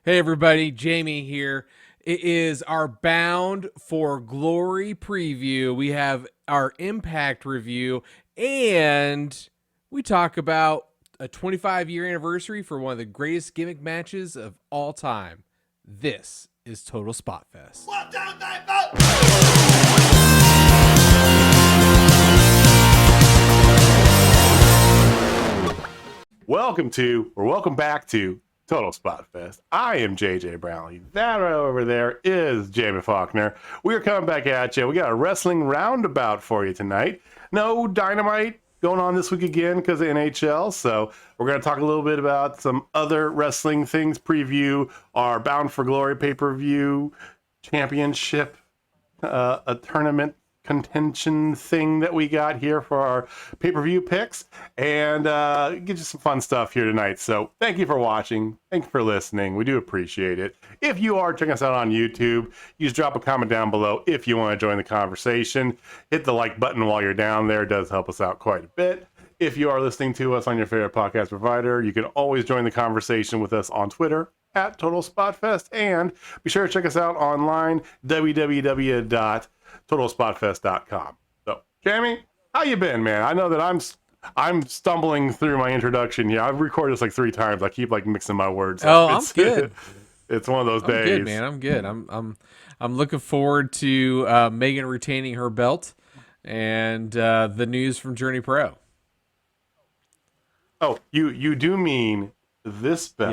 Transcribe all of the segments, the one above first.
Hey everybody, Jamie here. It is our Bound for Glory preview. We have our Impact review, and we talk about a 25-year anniversary for one of the greatest gimmick matches of all time. This is Total Spotfest. 1, 2, 3, 4. Welcome back to Total Spot Fest. I am JJ Brownlee. That right over there is Jamie Faulkner. We are coming back at you. We got a wrestling roundabout for you tonight. No Dynamite going on this week again because of NHL. So we're going to talk a little bit about some other wrestling things, preview our Bound for Glory pay-per-view championship, a tournament contention thing that we got here for our pay-per-view picks, and get you some fun stuff here tonight. So thank you for watching. Thank you for listening. We do appreciate it. If you are checking us out on YouTube, you just drop a comment down below if you want to join the conversation. Hit the like button while you're down there. It does help us out quite a bit. If you are listening to us on your favorite podcast provider, you can always join the conversation with us on Twitter at Total Spotfest, and be sure to check us out online, www.totalspotfest.com. So, Jamie, how you been, man? I know that I'm stumbling through my introduction here. I've recorded this like 3 times. I keep like mixing my words up. I'm good. It's one of those days. Good, man. I'm good. I'm looking forward to Megan retaining her belt and the news from Journey Pro. Oh, you do mean this belt?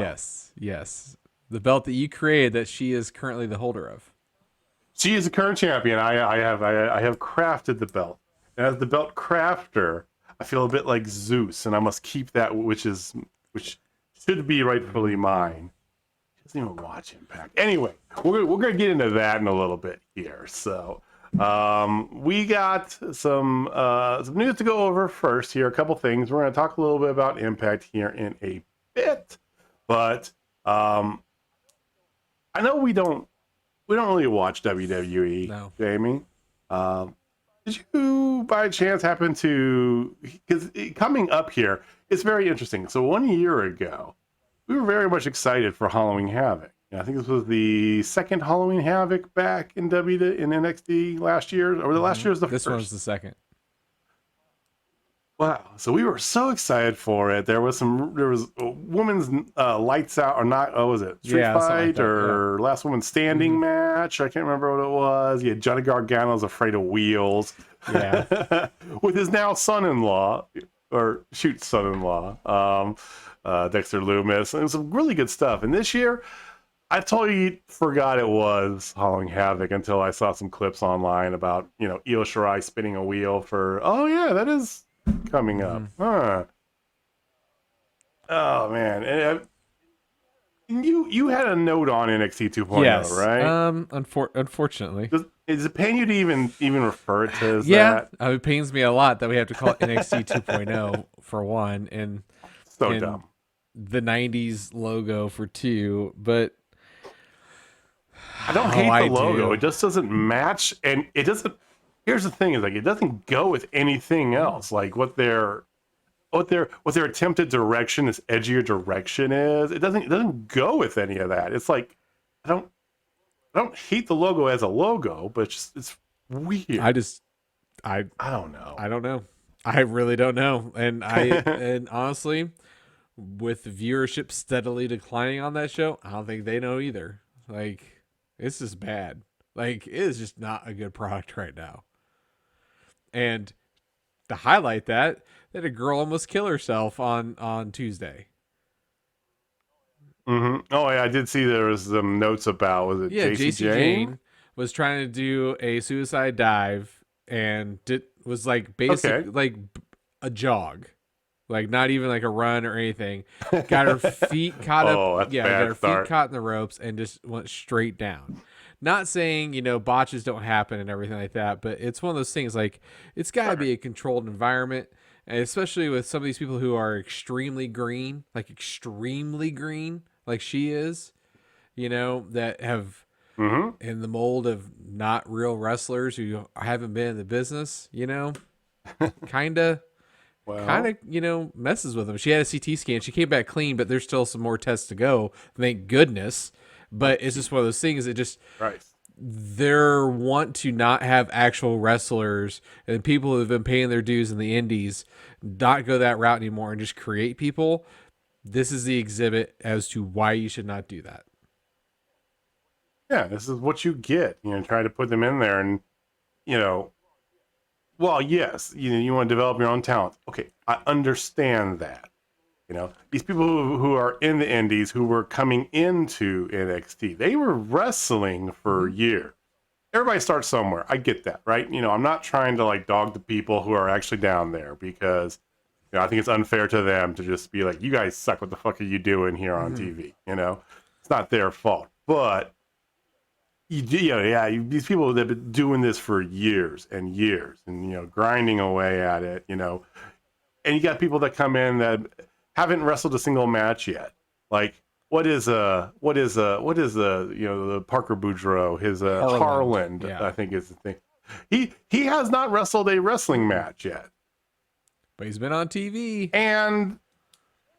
Yes. The belt that you created that she is currently the holder of. She is the current champion. I have crafted the belt. And as the belt crafter, I feel a bit like Zeus, and I must keep that which should be rightfully mine. She doesn't even watch Impact. Anyway, we're gonna get into that in a little bit here. So we got some news to go over first here. A couple things. We're gonna talk a little bit about Impact here in a bit, but I know we don't really watch WWE, No. Jamie. Did you, by chance, happen to? Because coming up here, it's very interesting. So 1 year ago, we were very much excited for Halloween Havoc. I think this was the second Halloween Havoc back in NXT last year, or the last year was the This first. one's the second. Wow! So we were so excited for it. There was a women's lights out, or not? Oh, was it street fight or last woman standing match? I can't remember what it was. Yeah, Johnny Gargano's afraid of wheels. Yeah. With his now son-in-law, or shoot son-in-law, Dexter Loomis. And it was some really good stuff. And this year, I totally forgot it was Halloween Havoc until I saw some clips online about Io Shirai spinning a wheel for. Oh yeah, that is coming up. Huh. Oh man. And you had a note on NXT 2.0, Yes. right? Unfortunately. Is it paying you to even refer to it as Yeah. that? It pains me a lot that we have to call it NXT 2.0 for one, and So and dumb. the 90s logo for 2, but I don't hate I the logo. do. It just doesn't match, and it doesn't. Here's the thing: is like it doesn't go with anything else. Like what their attempted direction, this edgier direction is. It doesn't go with any of that. It's like I don't hate the logo as a logo, but it's weird. I don't know. I don't know. I really don't know. And and honestly, with the viewership steadily declining on that show, I don't think they know either. Like, it's just bad. Like, it is just not a good product right now. And to highlight that a girl almost killed herself on Tuesday. Mm-hmm. Oh yeah, I did see there was some notes about was it JC Jane? Was trying to do a suicide dive and was like basic like a jog. Like not even like a run or anything. Got her feet caught up. Yeah, got her feet caught in the ropes and just went straight down. Not saying, botches don't happen and everything like that, but it's one of those things like it's got to be a controlled environment, and especially with some of these people who are extremely green, like she is, that have in the mold of not real wrestlers who haven't been in the business, kind of kind of, messes with them. She had a CT scan. She came back clean, but there's still some more tests to go. Thank goodness. But it's just one of those things that just they want to not have actual wrestlers and people who have been paying their dues in the indies not go that route anymore and just create people. This is the exhibit as to why you should not do that. Yeah, this is what you get. Try to put them in there and, well, yes, you want to develop your own talent. Okay, I understand that. These people who are in the indies who were coming into NXT, they were wrestling for years. Everybody starts somewhere. I get that, right? I'm not trying to like dog the people who are actually down there because I think it's unfair to them to just be like, you guys suck. What the fuck are you doing here on TV? It's not their fault. But these people that have been doing this for years and years and, grinding away at it, and you got people that come in that haven't wrestled a single match yet. Like, what is the Parker Boudreaux, his Harland, I think is the thing. He has not wrestled a wrestling match yet. But he's been on TV. And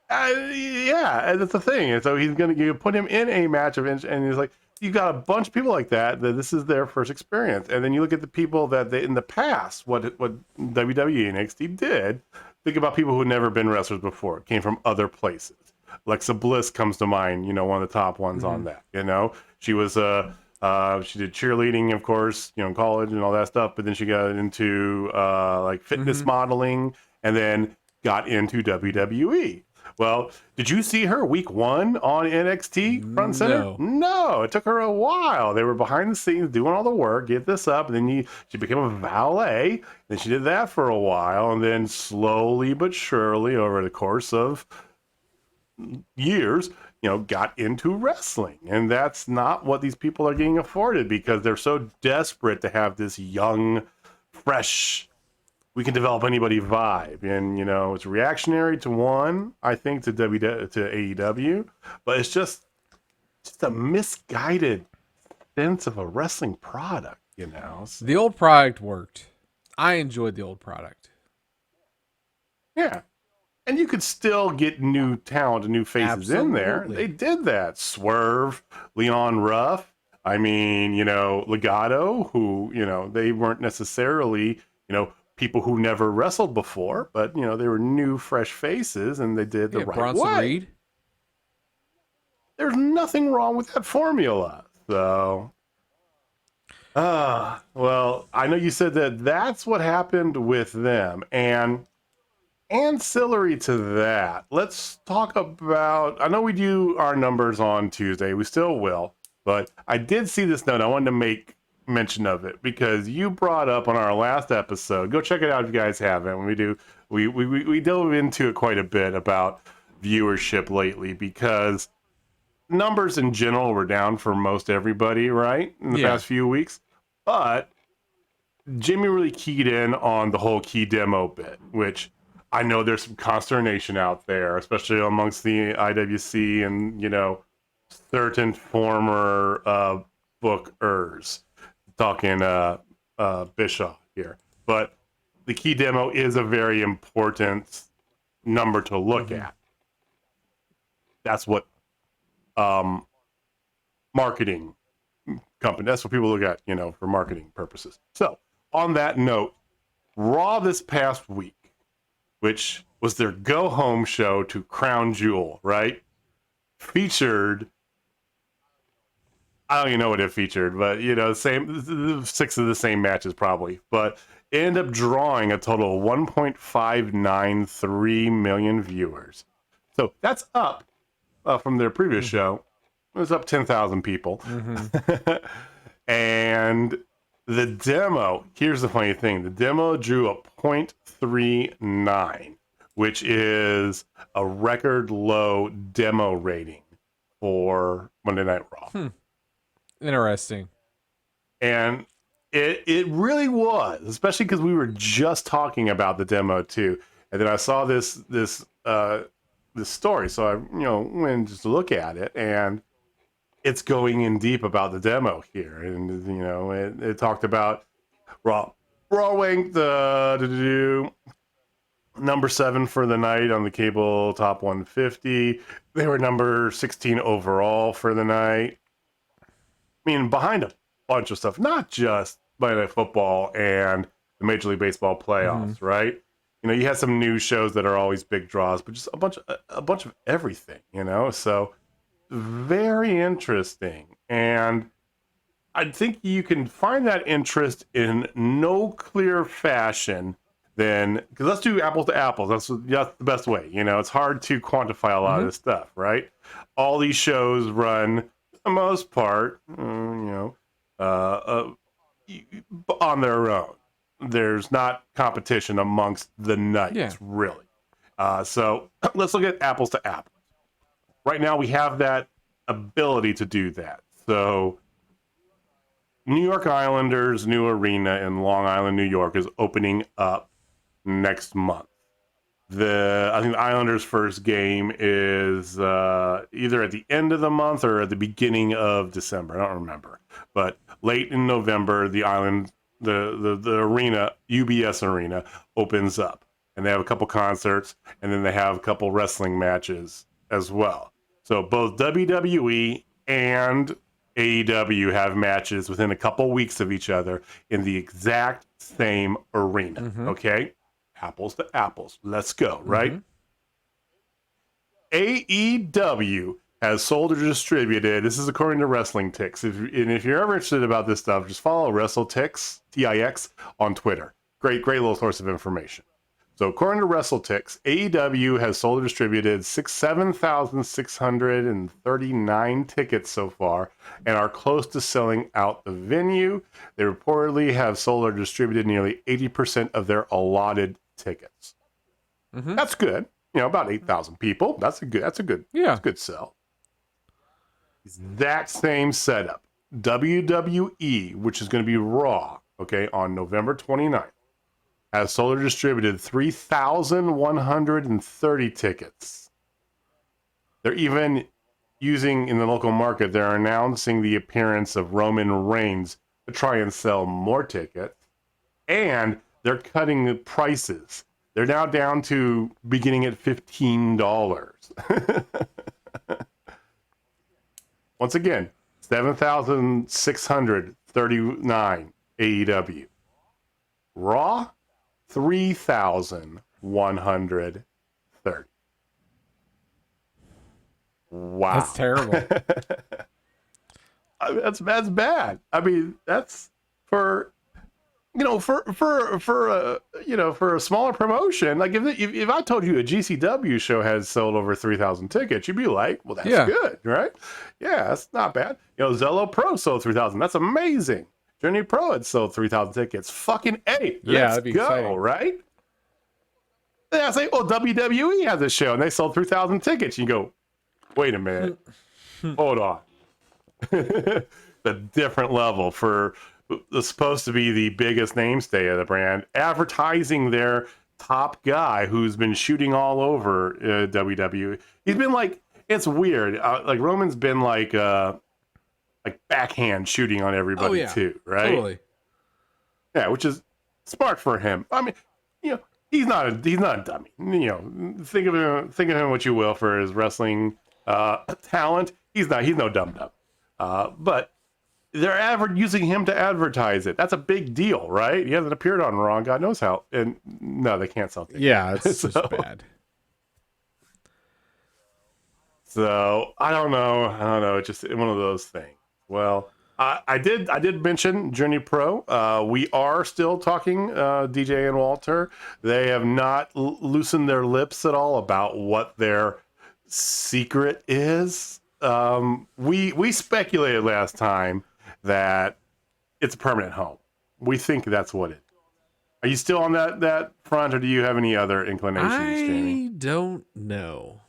that's the thing. And so he's going to put him in a match of, and he's like, you got a bunch of people like that this is their first experience. And then you look at the people that in the past, what WWE and NXT did. Think about people who had never been wrestlers before, came from other places. Alexa Bliss comes to mind, one of the top ones on that. She was she did cheerleading, of course, in college and all that stuff, but then she got into like fitness modeling and then got into WWE. Well, did you see her week 1 on NXT front and center? No, it took her a while. They were behind the scenes doing all the work, get this up, and then she became a valet. Then she did that for a while, and then slowly but surely over the course of years, got into wrestling. And that's not what these people are getting afforded because they're so desperate to have this young, fresh, we can develop anybody vibe. And, it's reactionary to one, I think, to AEW, but it's just a misguided sense of a wrestling product, So, the old product worked. I enjoyed the old product. Yeah. And you could still get new talent and new faces in there. They did that. Swerve, Leon Ruff, Legato, who, they weren't necessarily, people who never wrestled before, but they were new, fresh faces, and they did the right Bronson way. Reed. There's nothing wrong with that formula. So, well, I know you said that's what happened with them, and ancillary to that, let's talk about. I know we do our numbers on Tuesday. We still will, but I did see this note. I wanted to make mention of it because you brought up on our last episode, go check it out if you guys haven't. We delve into it quite a bit about viewership lately because numbers in general were down for most everybody, right, in the past few weeks, but Jimmy really keyed in on the whole key demo bit, which I know there's some consternation out there, especially amongst the IWC and certain former bookers. Talking Bischoff here, but the key demo is a very important number to look at. That's what marketing company. That's what people look at, for marketing purposes. So on that note, Raw this past week, which was their go home show to Crown Jewel, right? Featured. I don't even know what it featured, but same 6 of the same matches probably, but ended up drawing a total of 1.593 million viewers. So that's up from their previous show. It was up 10,000 people. And the demo, here's the funny thing. The demo drew a 0.39, which is a record low demo rating for Monday Night Raw. Interesting. And it really was, especially because we were just talking about the demo too. And then I saw this story, so I went just to look at it, and it's going in deep about the demo here. And it talked about Raw ranked number 7 for the night on the cable top 150. They were number 16 overall for the night. I mean, behind a bunch of stuff, not just Monday Night Football and the Major League Baseball playoffs, right? You know, you had some news shows that are always big draws, but just a bunch of everything, you know? So very interesting. And I think you can find that interest in no clear fashion then, because let's do apples to apples. That's the best way. You know, it's hard to quantify a lot of this stuff, right? All these shows run, for the most part, on their own. There's not competition amongst the nights, really. So let's look at apples to apples. Right now, we have that ability to do that. So New York Islanders' new arena in Long Island, New York, is opening up next month. I think the Islanders' first game is either at the end of the month or at the beginning of December. I don't remember, but late in November, the arena, UBS Arena, opens up, and they have a couple concerts, and then they have a couple wrestling matches as well. So both WWE and AEW have matches within a couple weeks of each other in the exact same arena. Okay, apples to apples. Let's go, right? AEW has sold or distributed. This is according to Wrestling Tix. If you're ever interested about this stuff, just follow WrestleTix, Tix, on Twitter. Great little source of information. So according to WrestleTix, AEW has sold or distributed 7,639 tickets so far and are close to selling out the venue. They reportedly have sold or distributed nearly 80% of their allotted tickets. That's good. You know, about 8,000 people. That's a good sell. Exact same setup. WWE, which is going to be Raw, okay, on November 29th. Has sold or distributed 3,130 tickets. They're even using, in the local market, they're announcing the appearance of Roman Reigns to try and sell more tickets. And they're cutting the prices. They're now down to beginning at $15. Once again, 7,639 AEW. Raw, 3,130. Wow. That's terrible. That's bad. I mean, that's for a smaller promotion. Like if I told you a GCW show has sold over 3,000 tickets, you'd be like, well, that's good, right? Yeah, that's not bad. You know, Zello Pro sold 3,000. That's amazing. Journey Pro had sold 3,000 tickets. Fucking A. Let's go, exciting. Right? And I say, well, WWE has a show and they sold 3,000 tickets. You go, wait a minute. Hold on. A different level for the supposed to be the biggest mainstay of the brand, advertising their top guy who's been shooting all over WWE. He's been like, it's weird. Like Roman's been like backhand shooting on everybody too, right? Totally. Yeah, which is smart for him. I mean, you know, he's not a dummy. You know, think of him what you will for his wrestling talent. He's no dum-dum. But they're using him to advertise it. That's a big deal, right? He hasn't appeared on Raw, God knows how. And no, they can't sell tickets. Yeah, it's just bad. So I don't know. It's just one of those things. Well, I did mention Journey Pro. We are still talking DJ and Walter. They have not loosened their lips at all about what their secret is. We speculated last time that it's a permanent home. We think that's what it is. Are you still on that front, or do you have any other inclinations, Jamie? I don't know.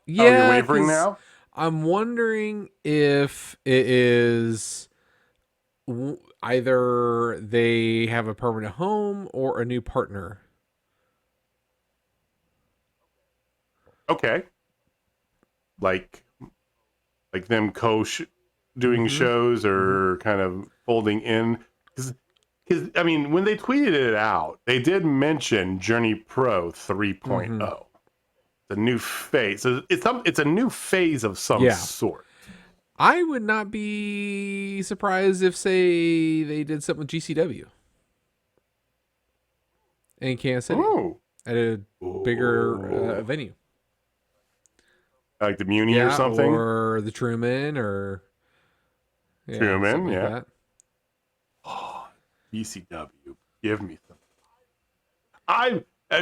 You're wavering now? I'm wondering if it is either they have a permanent home or a new partner. Okay. Like them doing shows or kind of folding in. 'Cause because I mean, when they tweeted it out, they did mention Journey Pro 3.0. Mm-hmm. The new phase. So it's a new phase of some sort. I would not be surprised if, say, they did something with GCW in Kansas City at a bigger venue, like the Muni or something, or the Truman, or Truman, like that. Oh, GCW, give me some.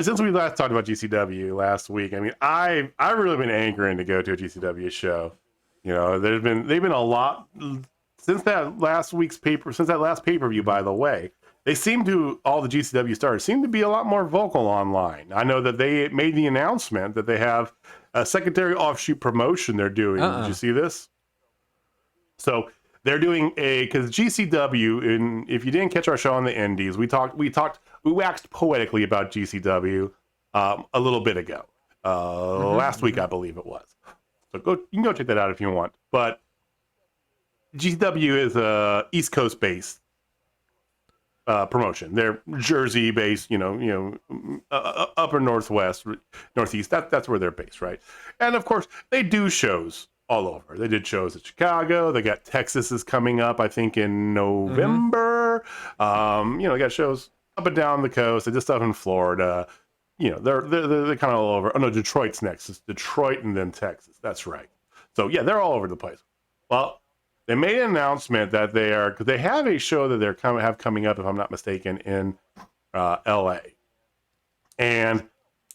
Since we last talked about GCW last week, I mean, I've really been anchoring to go to a GCW show. You know, they've been a lot since that last pay-per-view, by the way. They seem to, all the GCW stars seem to be a lot more vocal online. I know that they made the announcement that they have a secondary offshoot promotion they're doing. Did you see this? So they're doing because GCW, and if you didn't catch our show on the Indies, we waxed poetically about GCW a little bit ago, last week I believe it was. So you can go check that out if you want. But GCW is a East Coast based promotion. They're Jersey based, upper northwest, northeast. That's where they're based, right? And of course, they do shows all over. They did shows in Chicago. They got Texas is coming up, I think, in November. They got shows up and down the coast. They did stuff in Florida. They're kind of all over. Oh no, Detroit's next. It's Detroit and then Texas. That's right. So yeah, they're all over the place. Well, they made an announcement that because they have a show that they're coming up, if I'm not mistaken, in LA, and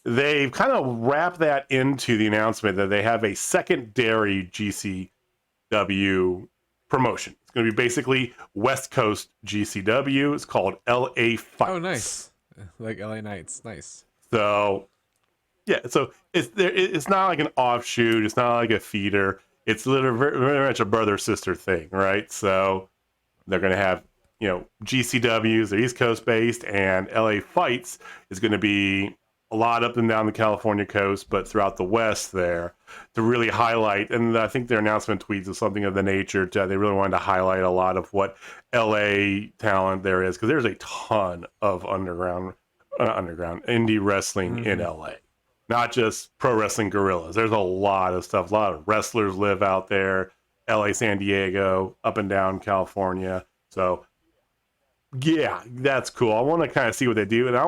they've kind of wrapped that into the announcement that they have a secondary GCW promotion. It's going to be basically West Coast GCW. It's called LA Fights. Oh, nice. Like LA Knights. Nice. So, yeah. So it's not like an offshoot. It's not like a feeder. It's literally very much a brother-sister thing, right? So they're going to have, GCWs, they're East Coast based, and LA Fights is going to be a lot up and down the California coast, but throughout the West there to really highlight. And I think their announcement tweets is something of the nature they really wanted to highlight a lot of what LA talent there is, because there's a ton of indie wrestling in LA, not just pro wrestling guerrillas. There's a lot of stuff. A lot of wrestlers live out there, LA, San Diego, up and down California. So yeah, that's cool. I want to kind of see what they do, and I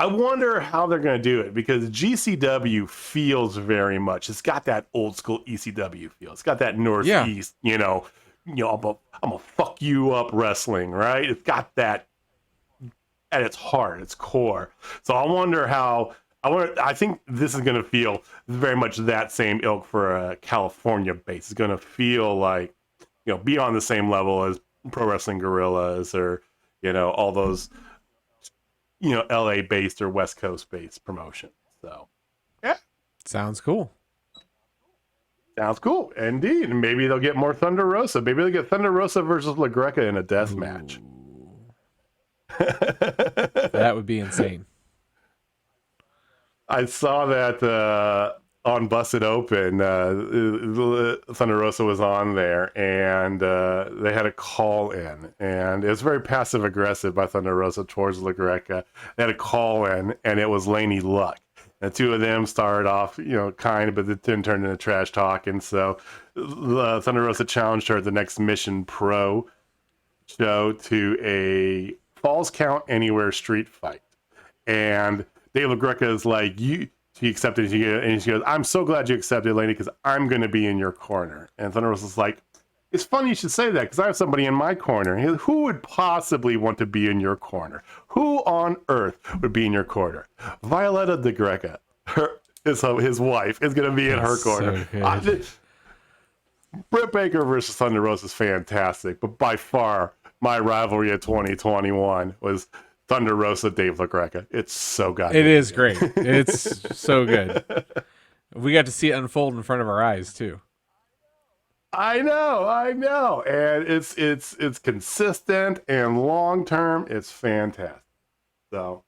wonder how they're going to do it, because GCW feels very much. It's got that old school ECW feel. It's got that Northeast, I'm a fuck you up wrestling, right? It's got that at its heart, its core. So I think this is going to feel very much that same ilk for a California base. It's going to feel like, be on the same level as Pro Wrestling Guerrillas or, all those, LA based or West Coast based promotions. So, yeah. Sounds cool. Sounds cool. Indeed. And maybe they'll get more Thunder Rosa. Maybe they'll get Thunder Rosa versus La Greca in a death match. That would be insane. I saw that on Busted Open. Thunder Rosa was on there, and they had a call in, and it was very passive aggressive by Thunder Rosa towards La Greca. They had a call in, and it was Laney Luck. The two of them started off, kind, but it then turned into trash talk, and so Thunder Rosa challenged her at the next Mission Pro show to a Falls Count Anywhere street fight, and Dave LaGreca is like, she accepted, and she goes, "I'm so glad you accepted, Laney, because I'm going to be in your corner." And Thunder Rosa's like, "It's funny you should say that, because I have somebody in my corner." And he goes, "Who would possibly want to be in your corner? Who on earth would be in your corner?" Violetta DeGreca, his wife, is going to be in her corner. So Britt Baker versus Thunder Rosa is fantastic, but by far, my rivalry of 2021 was Thunder Rosa, Dave LaGreca. It's so good. It is great. It's so good. We got to see it unfold in front of our eyes too. I know. And it's consistent and long term. It's fantastic. So,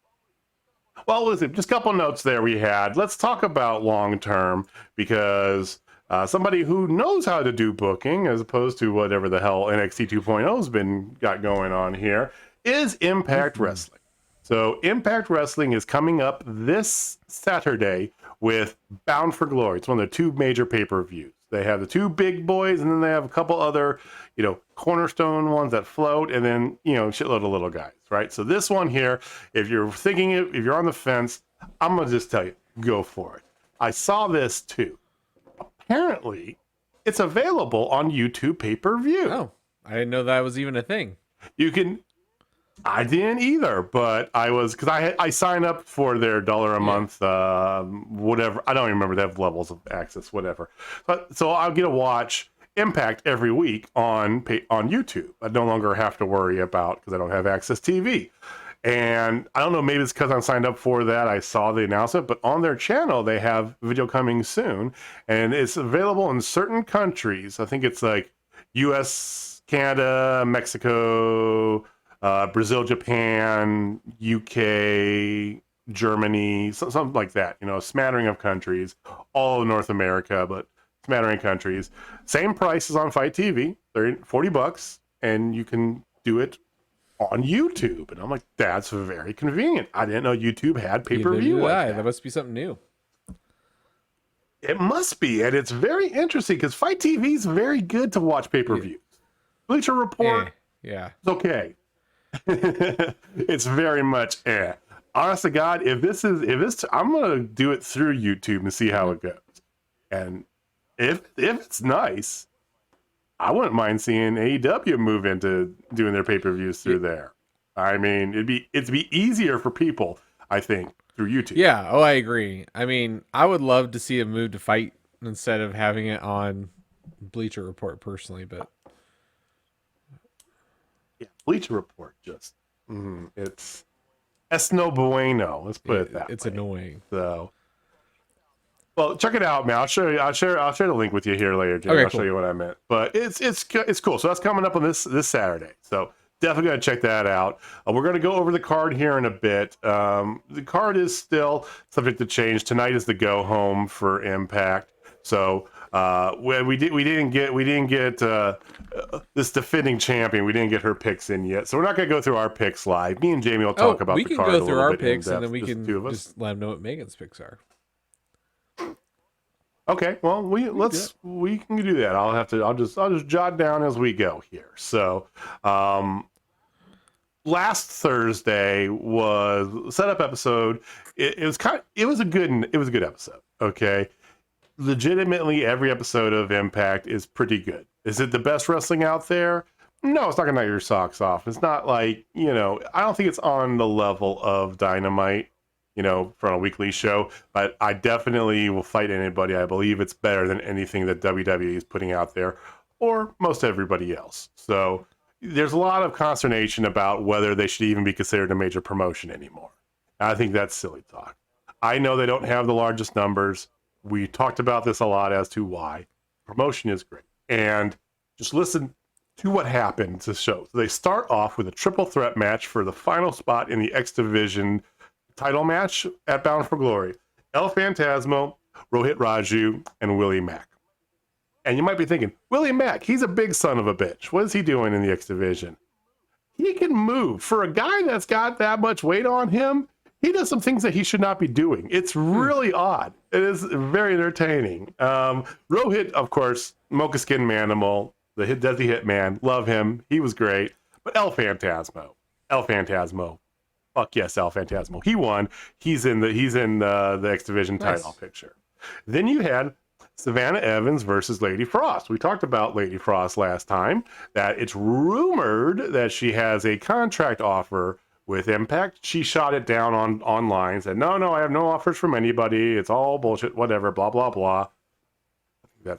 well, listen, just a couple notes there we had. Let's talk about long term, because somebody who knows how to do booking as opposed to whatever the hell NXT 2.0's got going on here is Impact Wrestling. So Impact Wrestling is coming up this Saturday with Bound for Glory. It's one of their two major pay-per-views. They have the two big boys, and then they have a couple other, cornerstone ones that float, and then, shitload of little guys, right? So this one here, if you're on the fence, I'm going to just tell you, go for it. I saw this too. Apparently, it's available on YouTube pay-per-view. Oh, I didn't know that was even a thing. I didn't either, but because I signed up for their $1 a month, whatever. I don't even remember. They have levels of access, whatever. But so I'll get to watch Impact every week on YouTube. I no longer have to worry about, because I don't have Access TV. And I don't know, maybe it's because I'm signed up for that. I saw the announcement, but on their channel, they have video coming soon, and it's available in certain countries. I think it's like US, Canada, Mexico, Brazil, Japan, UK, Germany, something like that. A smattering of countries, all of North America, but smattering countries. Same price as on Fight TV, $40, and you can do it on YouTube. And I'm like, that's very convenient. I didn't know YouTube had pay-per-view like that must be something new. It must be, and it's very interesting because Fight TV is very good to watch pay-per-views. Bleacher Report, yeah, it's okay. It's very much honest to God, if this I'm gonna do it through YouTube and see how it goes. And if it's nice, I wouldn't mind seeing AEW move into doing their pay-per-views through there. I mean, it'd be easier for people, I think, through YouTube. Yeah, I agree. I mean, I would love to see a move to Fight instead of having it on Bleacher Report personally, but yeah, Bleacher Report just it's no bueno. Let's put it that way. It's annoying. So, well, check it out, man. I'll share the link with you here later, Jim. Okay, I'll show you what I meant. But it's cool. So that's coming up on this Saturday. So definitely gonna check that out. We're gonna go over the card here in a bit. The card is still subject to change. Tonight is the go home for Impact. So we didn't get this defending champion. We didn't get her picks in yet. So we're not gonna go through our picks live. Me and Jamie will talk about the card. We can go through our bit picks, in and then we depth, can just let them know what Megan's picks are. Okay, well we can do that. I'll just jot down as we go here. So last Thursday was a setup episode. It was a good episode. Okay. Legitimately every episode of Impact is pretty good. Is it the best wrestling out there? No, it's not gonna knock your socks off. It's not like, I don't think it's on the level of Dynamite, for a weekly show, but I definitely will fight anybody. I believe it's better than anything that WWE is putting out there, or most everybody else. So there's a lot of consternation about whether they should even be considered a major promotion anymore. I think that's silly talk. I know they don't have the largest numbers. We talked about this a lot as to why. Promotion is great. And just listen to what happened to show. So they start off with a triple threat match for the final spot in the X Division title match at Bound for Glory. El Phantasmo, Rohit Raju, and Willie Mack. And you might be thinking, Willie Mack, he's a big son of a bitch. What is he doing in the X Division? He can move. For a guy that's got that much weight on him, he does some things that he should not be doing. It's really odd. It is very entertaining. Rohit, of course, Mocha Skin Manimal, the Desi Hitman, love him. He was great. But El Phantasmo. Fuck yes, El Phantasmo. He won. He's in the X Division title picture. Then you had Savannah Evans versus Lady Frost. We talked about Lady Frost last time, that it's rumored that she has a contract offer with Impact. She shot it down online, said, no, I have no offers from anybody. It's all bullshit, whatever, blah, blah, blah.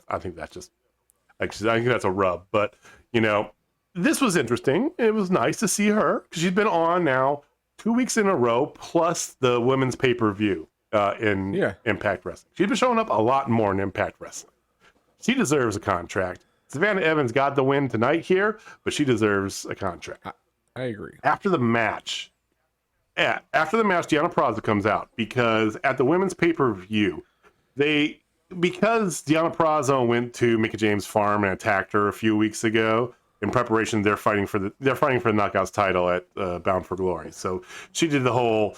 I think that's a rub. But, this was interesting. It was nice to see her, because she's been on now 2 weeks in a row, plus the women's pay-per-view in Impact Wrestling. She's been showing up a lot more in Impact Wrestling. She deserves a contract. Savannah Evans got the win tonight here, but she deserves a contract. I agree. After the match, Deanna Praza comes out, because at the women's pay-per-view, because Deanna Praza went to Mickie James' farm and attacked her a few weeks ago, in preparation, they're fighting for the Knockouts title at Bound for Glory. So she did the whole,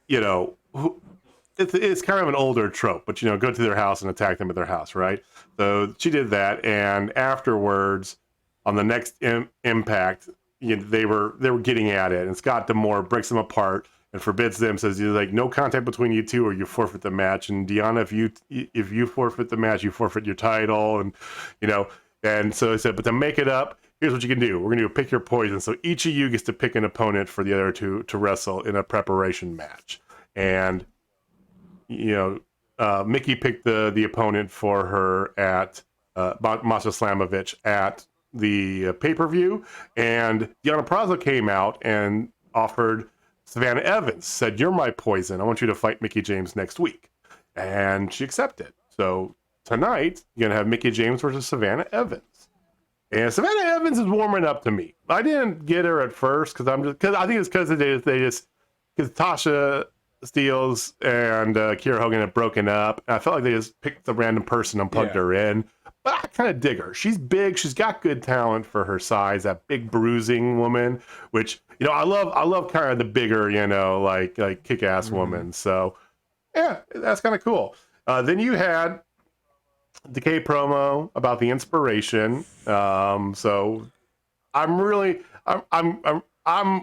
it's kind of an older trope, but go to their house and attack them at their house, right? So she did that, and afterwards, on the next Impact, they were getting at it, and Scott D'Amore breaks them apart and forbids them, says no contact between you two or you forfeit the match. And Deanna, if you forfeit the match, you forfeit your title, and and so I said, but to make it up, here's what you can do. We're gonna pick your poison. So each of you gets to pick an opponent for the other two to wrestle in a preparation match. And Mickey picked the opponent for her at Masha Slamovich at the pay-per-view, and Deanna Prazo came out and offered Savannah Evans, said, "You're my poison. I want you to fight Mickie James next week." And she accepted. So tonight, you're going to have Mickie James versus Savannah Evans. And Savannah Evans is warming up to me. I didn't get her at first because I think it's because Tasha Steelz and Kiera Hogan have broken up. And I felt like they just picked a random person and plugged her in. But I kind of dig her. She's big. She's got good talent for her size. That big bruising woman, which I love kind of the bigger, like kick-ass woman. So yeah, that's kind of cool. Then you had Decay promo about the inspiration. So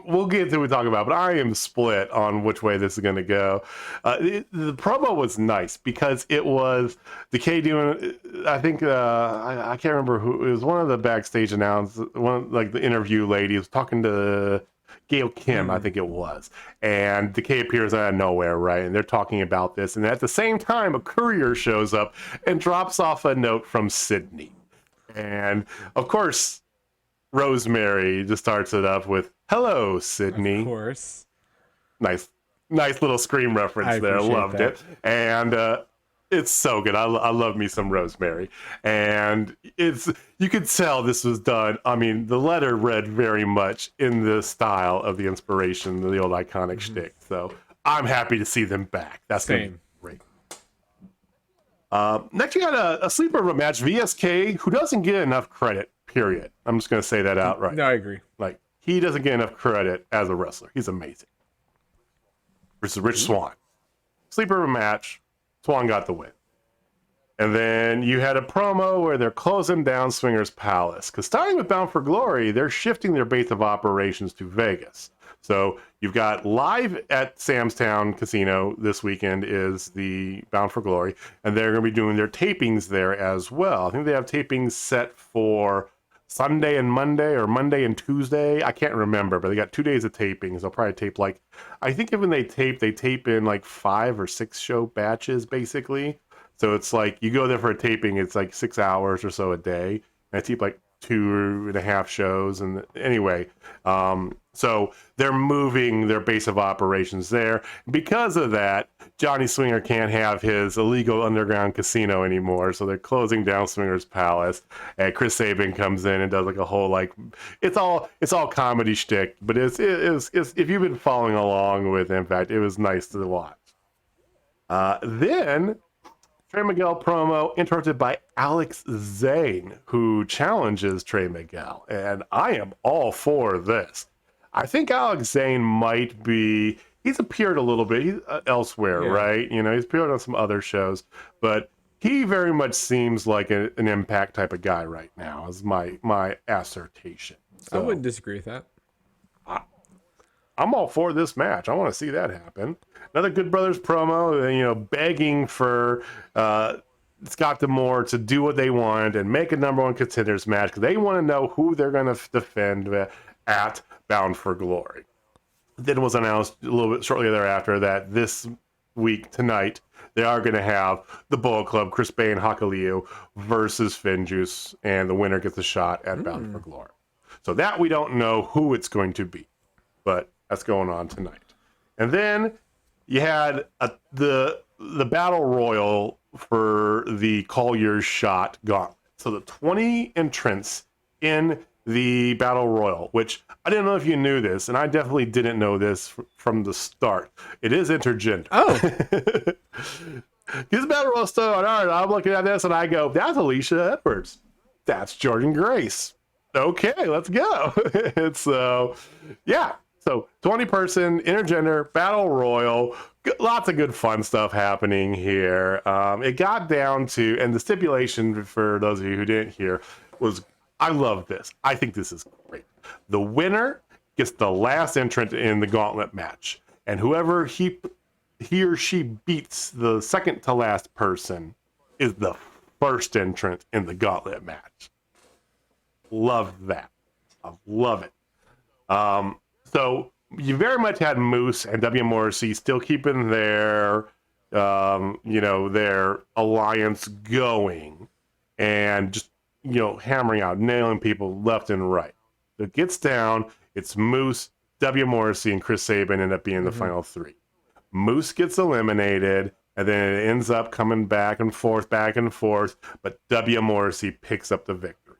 we'll get to what we talk about, but I am split on which way this is going to go. The promo was nice because it was Decay doing, I think, I can't remember who, it was one of the backstage announcers, the interview lady was talking to Gail Kim, I think it was. And Decay appears out of nowhere, right? And they're talking about this. And at the same time, a courier shows up and drops off a note from Sydney. And of course, Rosemary just starts it up with, "Hello, Sydney." Of course. Nice little Scream reference there. Loved it. And it's so good. I love me some Rosemary. And you could tell this was done. I mean, the letter read very much in the style of the inspiration, the old iconic shtick. So I'm happy to see them back. That's Same. Great. Next, you got a sleeper of a match, VSK, who doesn't get enough credit, period. I'm just going to say that outright. No, I agree. He doesn't get enough credit as a wrestler. He's amazing. Versus Rich Swann. Sleeper of a match. Swann got the win. And then you had a promo where they're closing down Swingers Palace. Because starting with Bound for Glory, they're shifting their base of operations to Vegas. So you've got live at Sam's Town Casino this weekend is the Bound for Glory. And they're going to be doing their tapings there as well. I think they have tapings set for Sunday and Monday, or Monday and Tuesday. I can't remember, but they got 2 days of tapings. They'll probably tape I think when they tape in 5 or 6 show batches, basically. So it's you go there for a taping, it's 6 hours or so a day. And I tape 2.5 shows. And anyway, so they're moving their base of operations there. Because of that, Johnny Swinger can't have his illegal underground casino anymore. So they're closing down Swingers Palace. And Chris Sabin comes in and does a whole it's all comedy shtick. But it's if you've been following along with Impact, it was nice to watch. Then Trey Miguel promo interrupted by Alex Zane, who challenges Trey Miguel. And I am all for this. I think Alex Zane might be, he's appeared a little bit elsewhere, right? He's appeared on some other shows, but he very much seems like an Impact type of guy right now, is my assertion. So, I wouldn't disagree with that. I'm all for this match. I want to see that happen. Another Good Brothers promo, begging for Scott D'Amore to do what they want and make a number one contenders match because they want to know who they're going to defend at Bound for Glory. Then it was announced a little bit shortly thereafter that this week, tonight, they are going to have the Bullet Club, Chris Bay and Hakaleo versus Finjuice, and the winner gets a shot at Bound for Glory. So that we don't know who it's going to be, but that's going on tonight. And then you had the Battle Royal for the Call Your Shot Gauntlet. So the 20 entrants in the Battle Royal, which I didn't know if you knew this, and I definitely didn't know this from the start. It is intergender. Oh. This Battle Royal started, all right, I'm looking at this and I go, that's Alicia Edwards. That's Jordan Grace. Okay, let's go. It's yeah. So 20-person intergender battle royal. Lots of good fun stuff happening here. It got down to, and the stipulation for those of you who didn't hear was, I love this. I think this is great. The winner gets the last entrant in the gauntlet match, and whoever he or she beats the second to last person is the first entrant in the gauntlet match. Love that. I love it. So you very much had Moose and W. Morrissey still keeping their, their alliance going and just, hammering out, nailing people left and right. So it gets down. It's Moose, W. Morrissey, and Chris Sabin end up being the final three. Moose gets eliminated, and then it ends up coming back and forth, but W. Morrissey picks up the victory.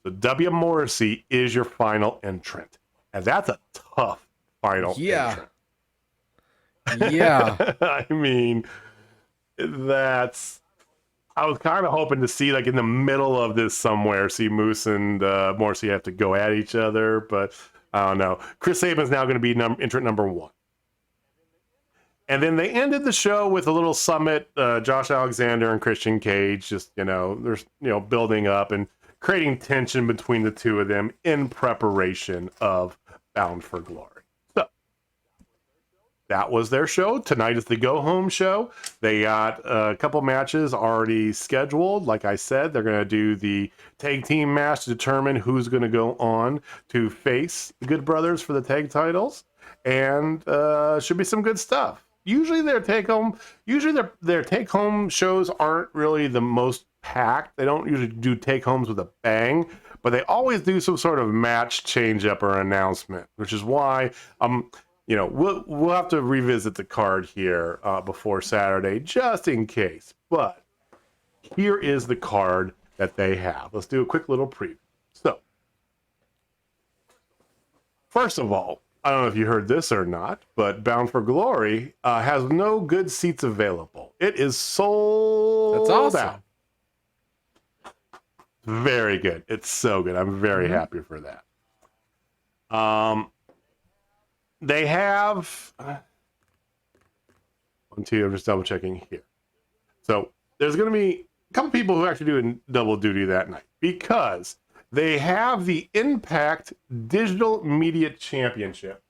So W. Morrissey is your final entrant. And that's a tough final entrant. Yeah. I mean, I was kind of hoping to see, like, in the middle of this somewhere, see Moose and Morrissey have to go at each other, but I don't know. Chris Sabin's now going to be entrant number 1. And then they ended the show with a little summit, Josh Alexander and Christian Cage, just, they're, building up and creating tension between the two of them in preparation of Bound for Glory. So that was their show. Tonight is the go-home show. They got a couple matches already scheduled. Like I said, they're going to do the tag team match to determine who's going to go on to face the Good Brothers for the tag titles. And should be some good stuff. Usually their take-home shows aren't really the most packed. They don't usually do take-homes with a bang, but they always do some sort of match change-up or announcement, which is why we'll have to revisit the card here before Saturday, just in case. But here is the card that they have. Let's do a quick little preview. So, first of all, I don't know if you heard this or not, but Bound for Glory has no good seats available. It is sold That's awesome. out. Very good. It's so good. I'm very happy for that. They have I'm just double checking here. So there's going to be a couple people who actually do double duty that night because they have the Impact Digital Media Championship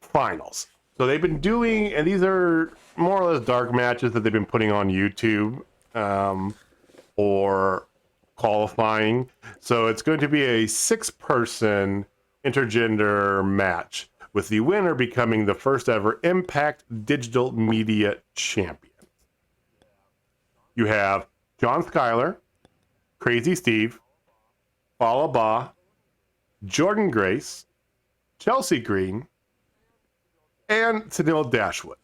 finals. So they've been doing, and these are more or less dark matches that they've been putting on YouTube or qualifying. So it's going to be a 6-person intergender match with the winner becoming the first ever Impact Digital Media Champion. You have John Schuyler, Crazy Steve, Falaba, Jordan Grace, Chelsea Green, and Tennille Dashwood.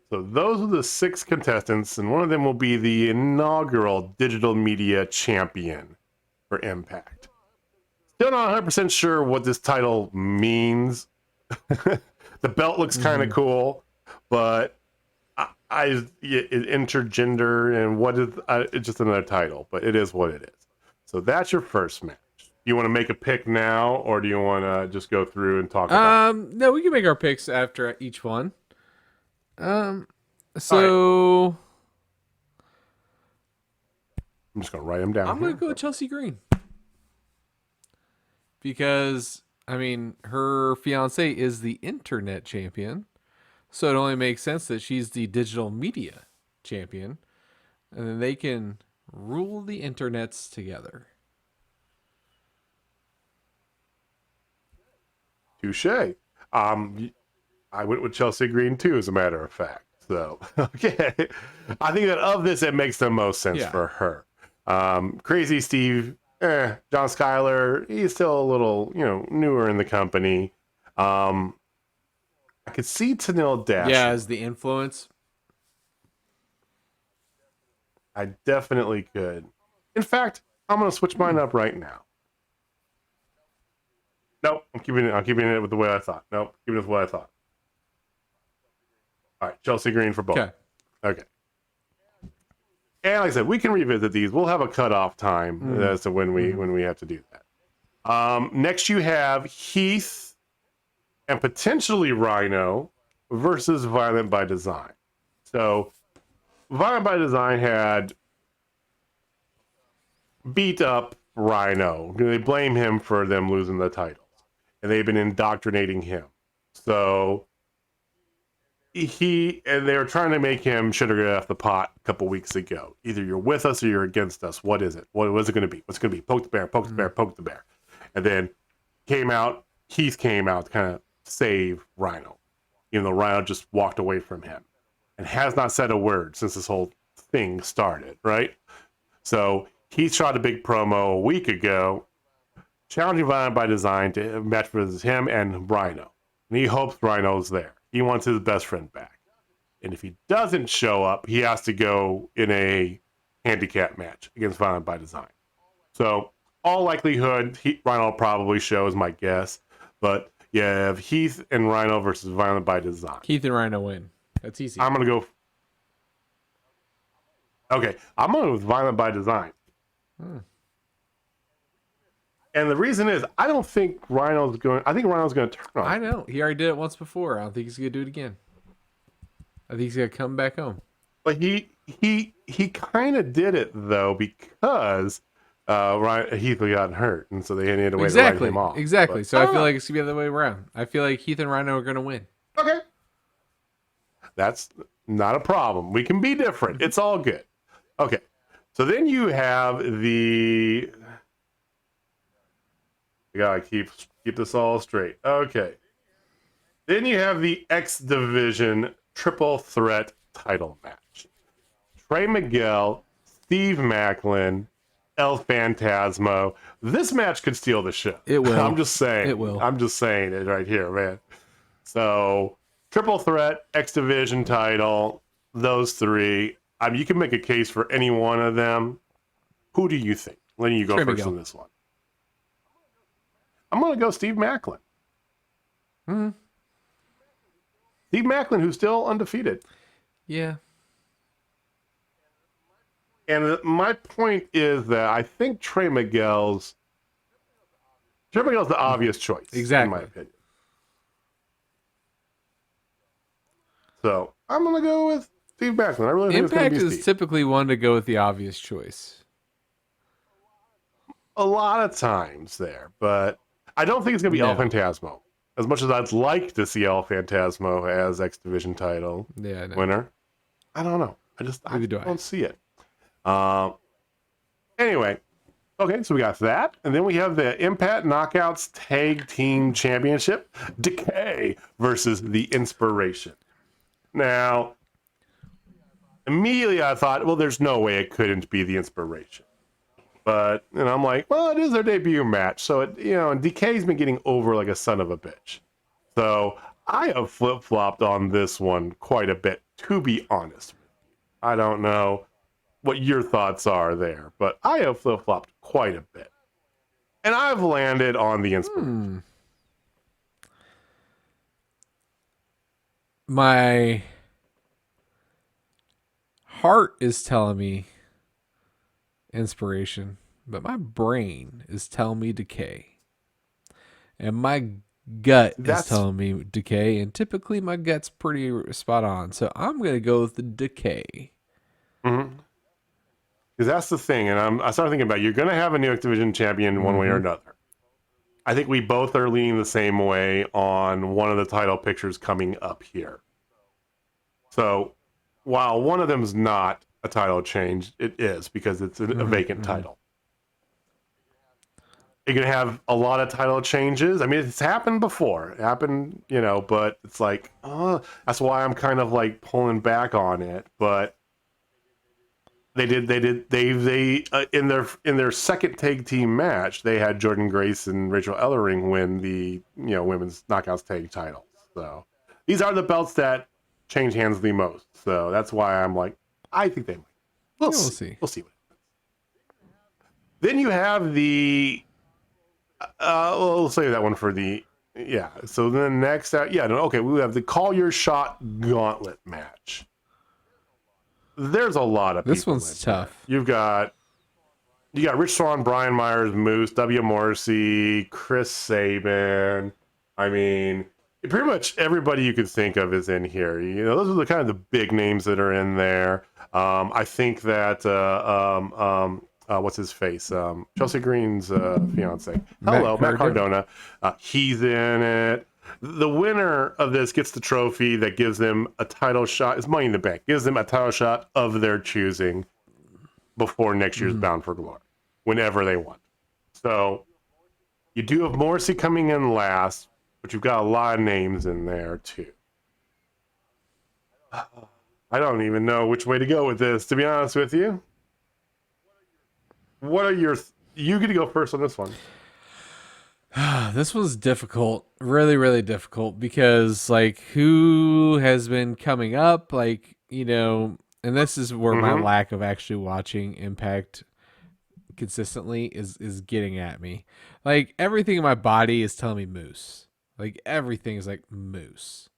So those are the 6 contestants, and one of them will be the inaugural Digital Media Champion for Impact. Still not 100% sure what this title means. The belt looks kind of cool, but intergender and what is it's just another title, but it is what it is. So that's your first match. You want to make a pick now, or do you want to just go through and talk about it? No, we can make our picks after each one. So right. I'm just gonna write them down. I'm gonna go with Chelsea Green because her fiance is the internet champion, so it only makes sense that she's the digital media champion, and then they can rule the internets together. Touche. I went with Chelsea Green too, as a matter of fact. So, okay. I think that of this, it makes the most sense for her. Crazy Steve, John Schuyler, he's still a little, newer in the company. I could see Tennille Dashwood. Yeah, as the influence. I definitely could. In fact, I'm going to switch mine up right now. Nope, I'm keeping it with the way I thought. Nope, keeping it with what I thought. All right, Chelsea Green for both. Okay. And like I said, we can revisit these. We'll have a cutoff time as to when we have to do that. Next, you have Heath and potentially Rhino versus Violent by Design. So, Violent by Design had beat up Rhino. They blame him for them losing the titles, and they've been indoctrinating him. So they were trying to make him sugar off the pot a couple weeks ago. Either you're with us or you're against us. What is it? What is it going to be? What's it going to be? Poke the bear, poke the bear, poke the bear. And then Heath came out to kind of save Rhino, even though Rhino just walked away from him and has not said a word since this whole thing started, right? So Heath shot a big promo a week ago, challenging Violent by Design to match versus him and Rhino. And he hopes Rhino's there. He wants his best friend back. And if he doesn't show up, he has to go in a handicap match against Violent by Design. So, all likelihood, Rhino will probably show, is my guess. But you have Heath and Rhino versus Violent by Design. Heath and Rhino win. That's easy. I'm going to go. Okay, I'm going with Violent by Design. And the reason is, I think Rhino's going to turn on. I know. He already did it once before. I don't think he's going to do it again. I think he's going to come back home. But he kind of did it, though, because Heath got hurt, and so they had to wait to write him off. Exactly. But, so I feel like it's going to be the other way around. I feel like Heath and Rhino are going to win. Okay. That's not a problem. We can be different. It's all good. Okay. So then you have the... We gotta keep this all straight. Okay. Then you have the X Division Triple Threat title match. Trey Miguel, Steve Macklin, El Phantasmo. This match could steal the show. It will. I'm just saying. It will. I'm just saying it right here, man. So, Triple Threat, X Division title, those three. I mean, you can make a case for any one of them. Who do you think? Letting you go Trey first Miguel. on this one. I'm going to go Steve Macklin. Steve Macklin, who's still undefeated. Yeah. And my point is that I think Trey Miguel's the obvious choice. Exactly. In my opinion. So I'm going to go with Steve Macklin. I really think Impact it's going to be is Steve. typically one to go with the obvious choice. A lot of times there, but I don't think it's going to be El Phantasmo. As much as I'd like to see El Phantasmo as X Division title winner, I don't know. I don't see it. Anyway, okay, so we got that. And then we have the Impact Knockouts Tag Team Championship. Decay versus The Inspiration. Now, immediately I thought, well, there's no way it couldn't be The Inspiration. But, I'm like, well, it is their debut match. So, and Decay's been getting over like a son of a bitch. So, I have flip-flopped on this one quite a bit, to be honest. I don't know what your thoughts are there, but I have flip-flopped quite a bit. And I've landed on The Inspiration. My heart is telling me Inspiration, but my brain is telling me Decay, and my gut is telling me Decay, and typically my gut's pretty spot on, so I'm gonna go with the Decay. Because that's the thing, and I started thinking about, you're gonna have a new X Division champion one way or another. I think we both are leaning the same way on one of the title pictures coming up here. So while one of them is not a title change, it is, because it's a vacant title. You're going to have a lot of title changes. I mean, it's happened before. It happened, but it's like, that's why I'm kind of like pulling back on it. But they in their second tag team match, they had Jordan Grace and Rachel Ellering win the, women's knockouts tag titles. So these are the belts that change hands the most. So that's why I'm like, I think they might. We'll see. We'll see what happens. Then you have the we'll save that one for the so then next we have the Call Your Shot Gauntlet match. there's a lot of people. This one's tough. You got Rich Swann, Brian Myers, Moose, W. Morrissey, Chris Sabin. I mean, pretty much everybody you could think of is in here. Those are the kind of the big names that are in there. I think that what's his face? Chelsea Green's fiance. Hello, Matt Cardona. He's in it. The winner of this gets the trophy that gives them a title shot. It's Money in the Bank. Gives them a title shot of their choosing before next year's Bound for Glory, whenever they want. So you do have Morrissey coming in last, but you've got a lot of names in there too. I don't even know which way to go with this, to be honest with you. What are your... You get to go first on this one. This was difficult, really, really difficult, because like who has been coming up, like, and this is where my lack of actually watching Impact consistently is getting at me. Like everything in my body is telling me Moose. Like everything is like Moose.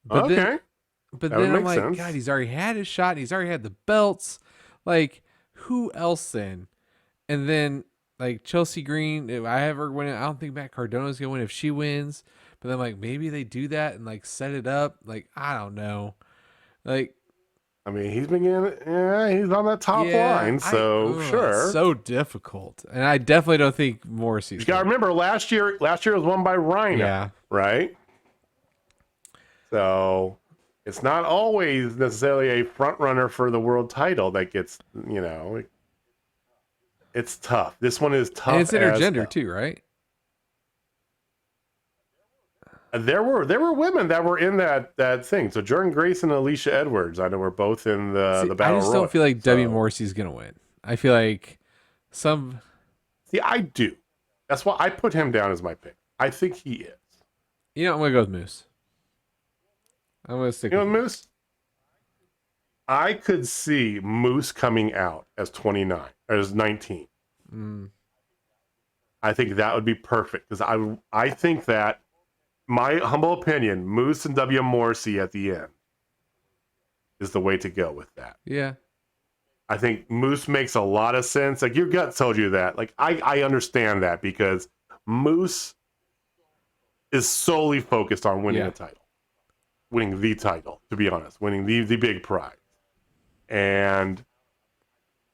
But then I'm like, sense. God, he's already had his shot. He's already had the belts. Like who else then? And then like Chelsea Green, if I ever win it, I don't think Matt Cardona's gonna win if she wins. But then like maybe they do that and like set it up. Like I don't know. Like I mean, he's been getting, he's on that top line, so sure. It's so difficult, and I definitely don't think Morrissey's. You gotta remember, last year was won by Rhino, right? So it's not always necessarily a front runner for the world title that gets, it's tough. This one is tough. And it's intergender too, right? There were women that were in that thing. So Jordan Grace and Alicia Edwards, I know, were both in the battle. I just don't feel like W. Morrissey's gonna win. I feel like I do. That's why I put him down as my pick. I think he is. I'm gonna go with Moose. I'm gonna stick. With Moose. I could see Moose coming out as 29 or as 19. I think that would be perfect because I think that, my humble opinion, Moose and W. Morrissey at the end is the way to go with that. Yeah. I think Moose makes a lot of sense. Like your gut told you that. Like I understand that because Moose is solely focused on winning a title. Winning the title, to be honest. Winning the big prize. And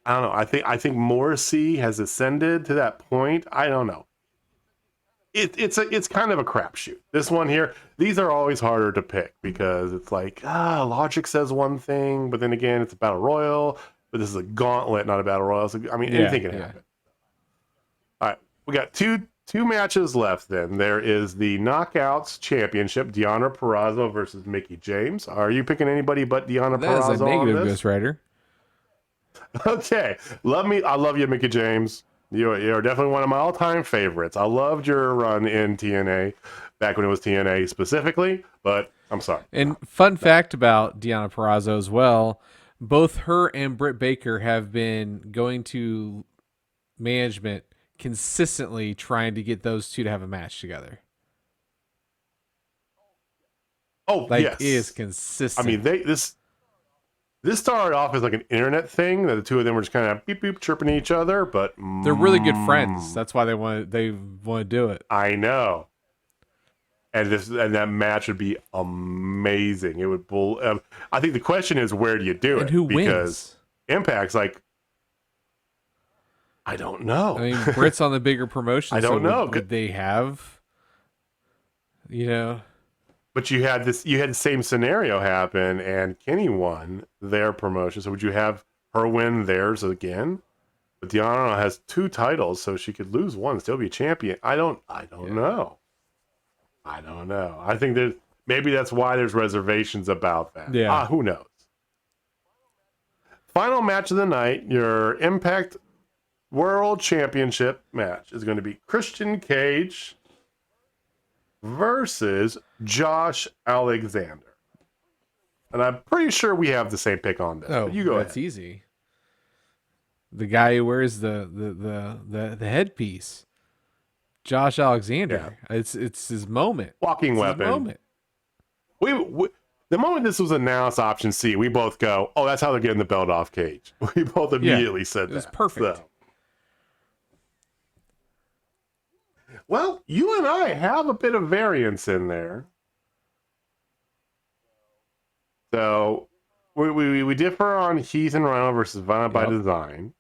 I don't know. I think Morrissey has ascended to that point. I don't know. It's kind of a crapshoot. This one here, these are always harder to pick because it's like, logic says one thing, but then again, it's a battle royal. But this is a gauntlet, not a battle royal. So, I mean, anything can happen. All right, we got two matches left. Then there is the Knockouts Championship: Deonna Purrazzo versus Mickie James. Are you picking anybody but Deonna Purrazzo? That's a negative Ghost Rider. Okay, I love you, Mickie James. You're definitely one of my all-time favorites. I loved your run in TNA back when it was TNA specifically, but I'm sorry. And fun fact about Deonna Purrazzo as well, both her and Britt Baker have been going to management consistently trying to get those two to have a match together. Oh, like, yes. It is consistent. I mean, this started off as like an internet thing that the two of them were just kind of beep beep chirping each other, but they're really good friends. That's why they want to do it. I know. And that match would be amazing. It would I think the question is, where do you do it? Who because wins? Impact's like, I don't know. I mean, Britt's on the bigger promotion. I don't know. Would they have, But you had the same scenario happen, and Kenny won their promotion. So would you have her win theirs again? But Deonna has 2 titles, so she could lose one and still be champion. I don't know. I don't know. I think that maybe that's why there's reservations about that. Yeah. Who knows? Final match of the night, your Impact World Championship match is going to be Christian Cage versus Josh Alexander. And I'm pretty sure we have the same pick on this. Oh, you go that's ahead. easy. The guy who wears the headpiece. Josh Alexander. Yeah. It's his moment. Walking weapon. His moment. The moment this was announced, option C, we both go, "Oh, that's how they're getting the belt off Cage." We both immediately said that. It was perfect. So. Well, you and I have a bit of variance in there. So we differ on Heath and Rhino versus Violent by Design,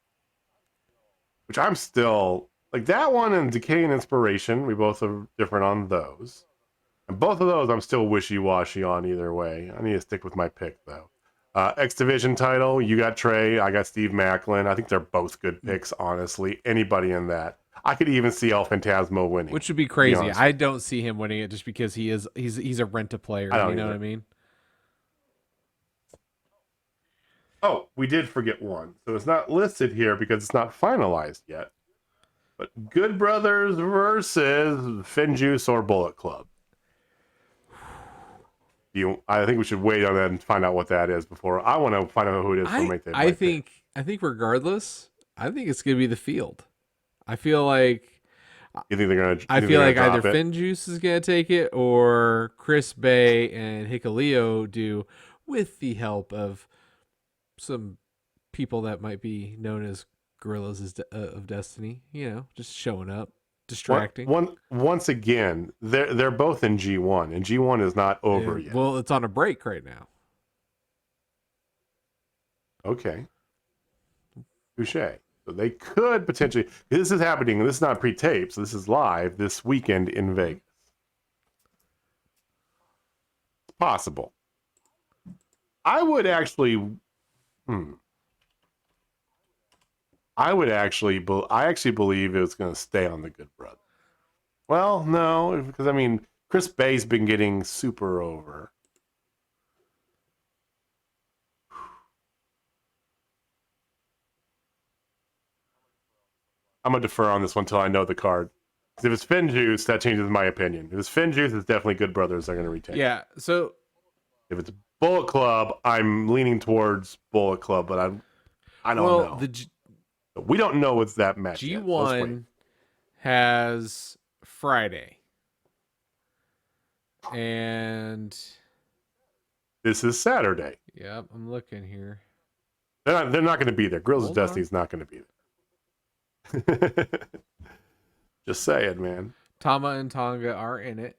which I'm still like that one and Decay and Inspiration. We both are different on those, and both of those I'm still wishy-washy on either way. I need to stick with my pick though. X Division title, you got Trey, I got Steve Macklin. I think they're both good picks, honestly. Anybody in that. I could even see El Phantasmo winning. Which would be crazy. I don't see him winning it just because he's a rent-a-player. You know what I mean? Oh, we did forget one. So it's not listed here because it's not finalized yet. But Good Brothers versus Finjuice or Bullet Club. I think we should wait on that and find out what that is before. I want to find out who it is. I think regardless, I think it's gonna be the Field. I feel like you think they're gonna. I feel like either Finjuice is gonna take it or Chris Bay and Hikuleo do, with the help of some people that might be known as Gorillas of Destiny. You know, just showing up, distracting. Once again, they're both in G1, and G1 is not over yet. Well, it's on a break right now. Okay. Touché. So they could potentially. This is happening. This is not pre-tape, so this is live this weekend in Vegas. It's possible. I actually believe it was going to stay on the Good Brothers. Well, no, because I mean, Chris Bay's been getting super over. I'm going to defer on this one until I know the card. Because if it's Finjuice, that changes my opinion. If it's Finjuice, it's definitely Good Brothers they're going to retain. Yeah, so... If it's Bullet Club, I'm leaning towards Bullet Club, but I don't know. We don't know what's that match G1 has Friday. And... This is Saturday. Yep, I'm looking here. They're not going to be there. Grills of Destiny's not going to be there. Just saying, man. Tama and Tonga are in it.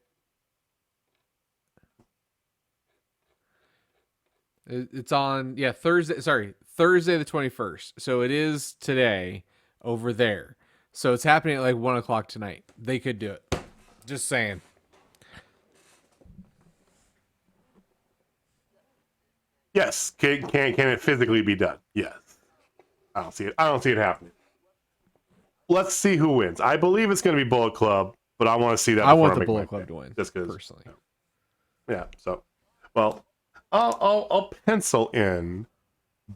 It's on Thursday the 21st. So it is today over there. So it's happening at like 1:00 tonight. They could do it. Just saying. Yes. Can it physically be done? Yes. I don't see it happening. Let's see who wins. I believe it's going to be Bullet Club, but I want to see that. I want the Bullet Club to win, just because, personally. Yeah. So, well, I'll pencil in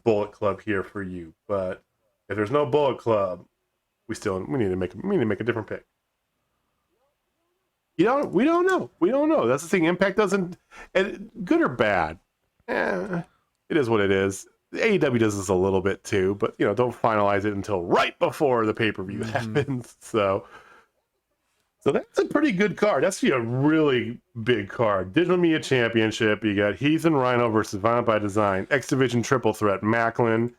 Bullet Club here for you. But if there's no Bullet Club, we need to make a different pick. We don't know. That's the thing. Impact doesn't, and good or bad. It is what it is. AEW does this a little bit too, but don't finalize it until right before the pay-per-view happens. So that's a pretty good card. That's a really big card. Digital Media Championship. You got Heath and Rhino versus Violent by Design. X Division Triple Threat. Macklin,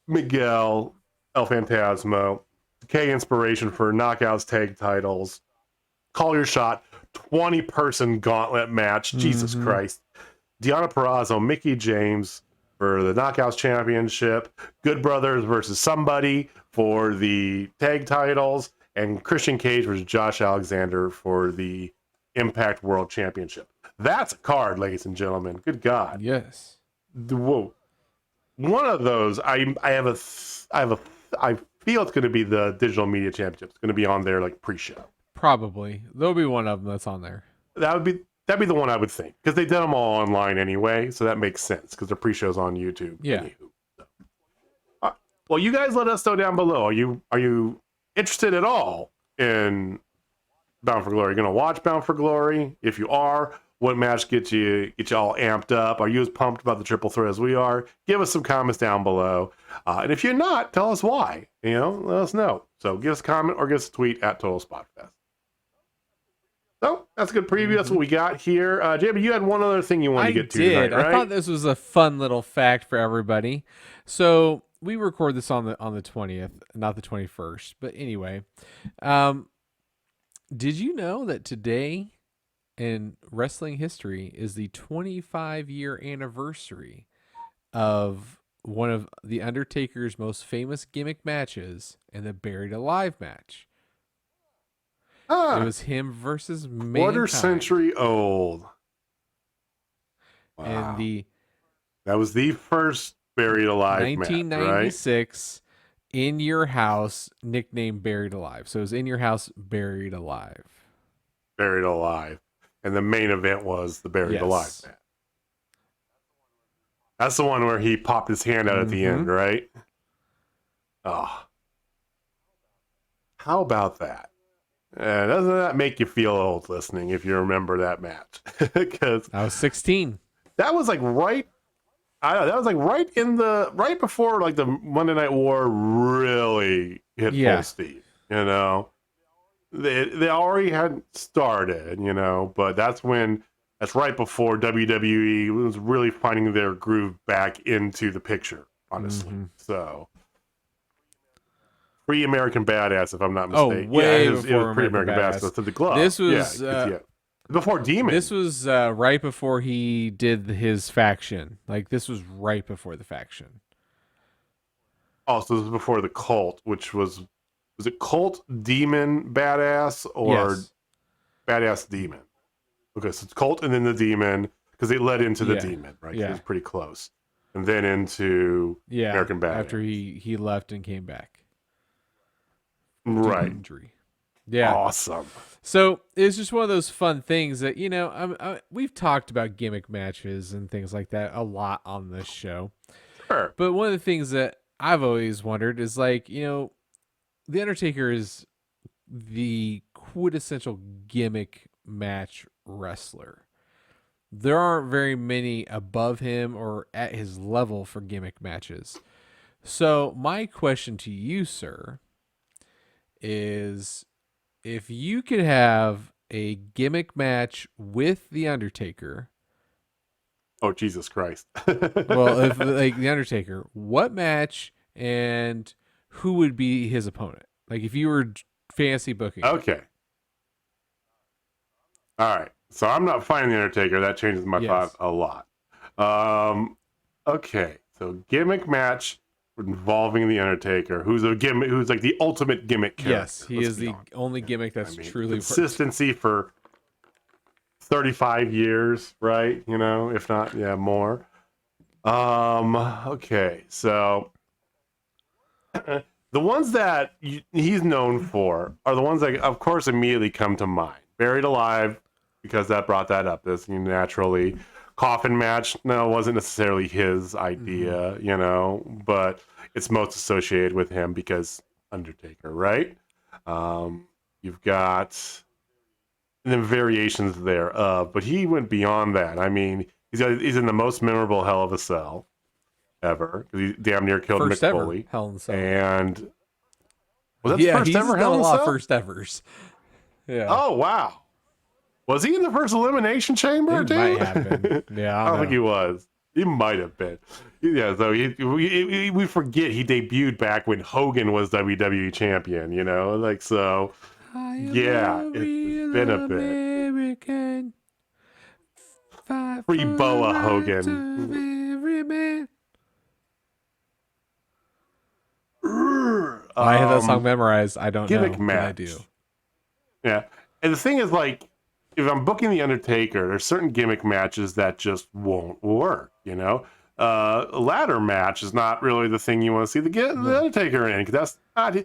Miguel, El Phantasmo, K Inspiration for Knockouts Tag Titles. Call your shot. 20-person gauntlet match. Jesus Christ. Deonna Purrazzo, Mickie James for the Knockouts Championship, Good Brothers versus somebody for the tag titles, and Christian Cage versus Josh Alexander for the Impact World Championship. That's a card, ladies and gentlemen. Good God. Yes. Whoa. One of those, I feel it's going to be the Digital Media Championship. It's going to be on there like pre-show. Probably. There'll be one of them that's on there. That'd be the one I would think, because they did them all online anyway, so that makes sense because the pre-show's on YouTube. Yeah. So. Well, you guys let us know down below. Are you interested at all in Bound for Glory? Are you going to watch Bound for Glory? If you are, what match gets you all amped up? Are you as pumped about the triple threat as we are? Give us some comments down below. And if you're not, tell us why. Let us know. So give us a comment or give us a tweet at Total Spotfest. So that's a good preview. That's what we got here. Jamie, you had one other thing you wanted to get to tonight, right? I thought this was a fun little fact for everybody. So we record this on the 20th, not the 21st. But anyway, did you know that today in wrestling history is the 25-year anniversary of one of the Undertaker's most famous gimmick matches and the Buried Alive match? It was him versus Mankind. Quarter century old. Wow. And that was the first Buried Alive 1996 match, right? In Your House, nicknamed Buried Alive. So it was In Your House, Buried Alive. Buried Alive. And the main event was the Buried Alive match. That's the one where he popped his hand out at the end, right? Oh. How about that? Doesn't that make you feel old listening if you remember that match? Because I was 16. That was like right. I know that was like right before like the Monday Night War really hit full speed. You know, they already hadn't started. You know, but that's right before WWE was really finding their groove back into the picture. Honestly, so. Free American Badass, if I'm not mistaken. Way it was Free American Badass to the glove. This was before Demon. This was right before he did his faction. Like this was right before the faction. Oh, so this was before the Cult, which was it Cult Demon Badass or Badass Demon? Okay, so it's Cult and then the Demon because they led into the Demon, right? Yeah, it was pretty close, and then into American Badass after he left and came back. Right. Injury. Yeah. Awesome. So it's just one of those fun things that, you know, we've talked about gimmick matches and things like that a lot on this show. Sure. But one of the things that I've always wondered is like, you know, The Undertaker is the quintessential gimmick match wrestler. There aren't very many above him or at his level for gimmick matches. So my question to you, sir, is if you could have a gimmick match with The Undertaker. Oh, Jesus Christ. Well, if like The Undertaker, what match and who would be his opponent? Like if you were fantasy booking. Okay. All right. So I'm not fighting The Undertaker. That changes my thought a lot. Okay. So gimmick match involving The Undertaker, who's like the ultimate gimmick character. Yes, he is the only gimmick that's truly consistency for 35 years, right? You know, if not, more. Okay, so the ones that he's known for are the ones that, of course, immediately come to mind. Buried Alive, because that brought that up. This naturally. Coffin match, no, it wasn't necessarily his idea, you know, but it's most associated with him because Undertaker, right? You've got the variations thereof, but he went beyond that. I mean, he's in the most memorable Hell of a Cell ever because he damn near killed Mick Foley. Hell in a Cell. And was that the first ever Hell in a Cell? A lot of first evers. Yeah. Oh wow. Was he in the first Elimination Chamber, dude? Might have been. Yeah, I don't think he was. He might have been. Yeah, so we forget he debuted back when Hogan was WWE champion, you know? Like, so, yeah, it's been a bit. Free Boa Hogan. I have that song memorized. I don't know. Gimmick match. I do. Yeah. And the thing is, like, if I'm booking The Undertaker, there's certain gimmick matches that just won't work, you know? A ladder match is not really the thing you want to see the Undertaker in, because that's not...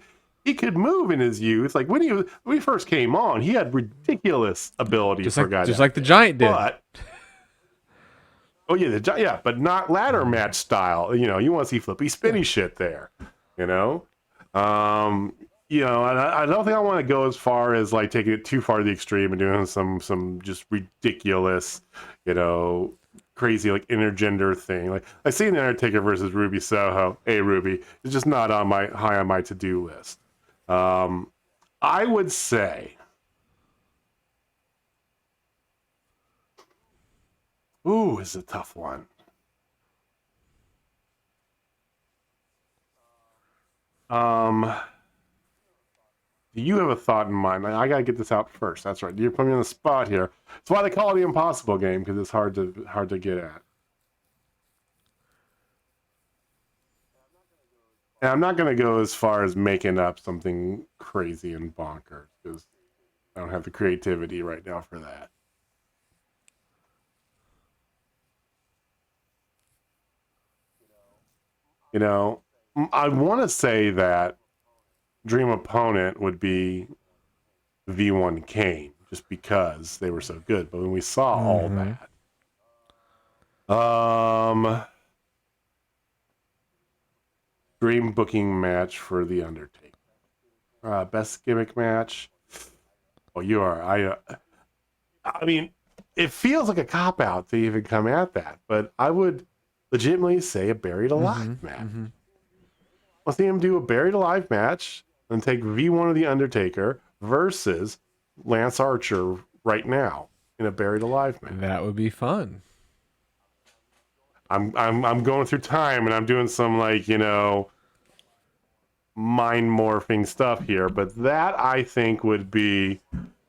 He could move in his youth. Like, when he first came on, he had ridiculous abilities for a guy. Just like the Giant did. But, but not ladder match style. You know, you want to see flippy, spinny shit there, you know? You know, and I don't think I want to go as far as like taking it too far to the extreme and doing some just ridiculous, you know, crazy like intergender thing. Like I seen the Undertaker versus Ruby Soho. Hey Ruby, it's just not on my high on my to-do list. I would say Ooh, is a tough one. Do you have a thought in mind? I gotta get this out first. That's right. You're putting me on the spot here. That's why they call it the impossible game, because it's hard to get at. And I'm not gonna go as far as making up something crazy and bonkers, because I don't have the creativity right now for that. You know, I want to say that dream opponent would be V1 Kane, just because they were so good. But when we saw all that, dream booking match for the Undertaker, best gimmick match. Oh, you are. I mean, it feels like a cop out to even come at that, but I would legitimately say a buried alive match. Let's see him do a buried alive match and take V1 of the Undertaker versus Lance Archer right now in a buried alive match. That would be fun. I'm going through time and I'm doing some, like, you know, mind morphing stuff here, but that I think would be.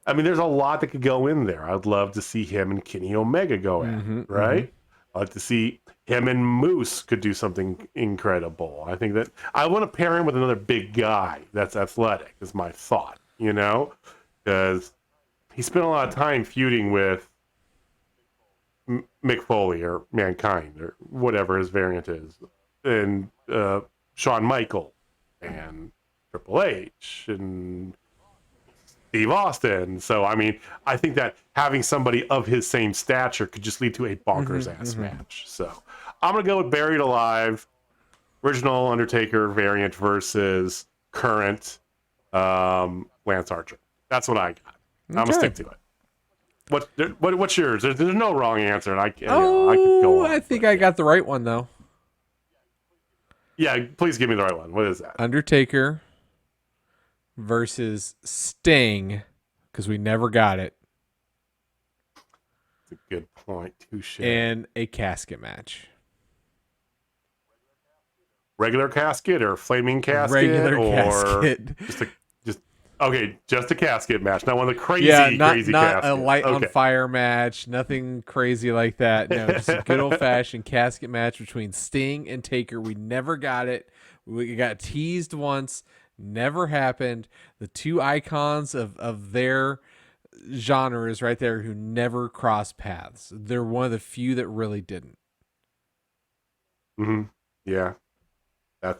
I mean, there's a lot that could go in there. I'd love to see him and Kenny Omega go at it, right? I'd like to see him and Moose could do something incredible. I think that I want to pair him with another big guy that's athletic, is my thought, you know? Because he spent a lot of time feuding with Mick Foley or Mankind or whatever his variant is, and Shawn Michaels and Triple H and Steve Austin. So, I mean, I think that having somebody of his same stature could just lead to a bonkers-ass match. So, I'm going to go with Buried Alive, original Undertaker variant versus current Lance Archer. That's what I got. I'm going to stick to it. What's yours? There's no wrong answer. And I could go on, I think I got the right one, though. Yeah, please give me the right one. What is that? Undertaker versus Sting, because we never got it. That's a good point. Touche. And a casket match. Regular casket or flaming casket? Regular casket. Just a casket match. Not one of the crazy not caskets. A light on fire match. Nothing crazy like that. No, just a good old fashioned casket match between Sting and Taker. We never got it. We got teased once. Never happened. The two icons of their genres right there who never crossed paths. They're one of the few that really didn't. Yeah. I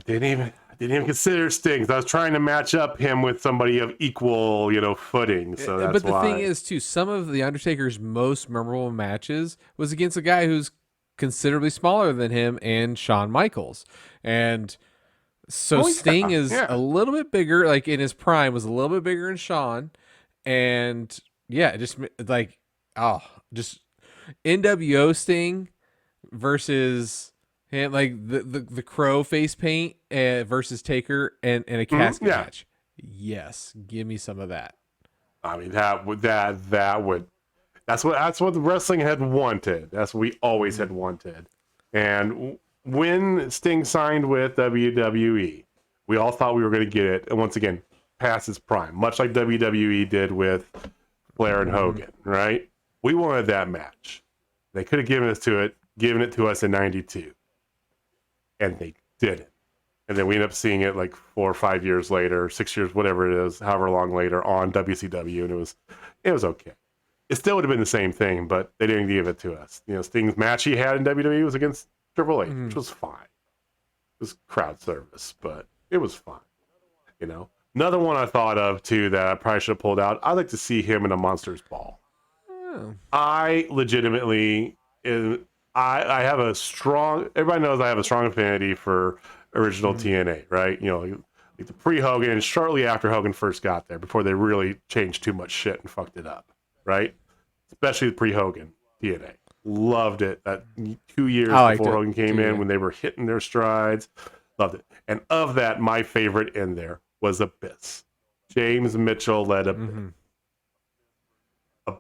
didn't even consider Sting. I was trying to match up him with somebody of equal, footing. So that's But the thing is, too, some of the Undertaker's most memorable matches was against a guy who's considerably smaller than him and Shawn Michaels. And so Sting is a little bit bigger, like in his prime, was a little bit bigger than Shawn. And just NWO Sting versus him, like the crow face paint versus Taker and a casket match. Yes, give me some of that. I mean, that's what the wrestling had wanted. That's what we always had wanted. And when Sting signed with WWE, we all thought we were going to get it. And once again, past its prime, much like WWE did with Flair and Hogan, right? We wanted that match. They could have given it to us in '92. And they didn't. And then we ended up seeing it like 4 or 5 years later, 6 years, whatever it is, however long later, on WCW, and it was okay. It still would have been the same thing, but they didn't give it to us. Sting's match he had in WWE was against Triple H, which was fine. It was crowd service, but it was fine. Another one I thought of too that I probably should have pulled out. I'd like to see him in a Monsters Ball. I legitimately. I have everybody knows I have a strong affinity for original TNA, right? Like the pre-Hogan and shortly after Hogan first got there, before they really changed too much shit and fucked it up, right? Especially the pre-Hogan TNA. Loved it. That 2 years before Hogan came in, when they were hitting their strides. Loved it. And of that, my favorite in there was Abyss. James Mitchell led Abyss.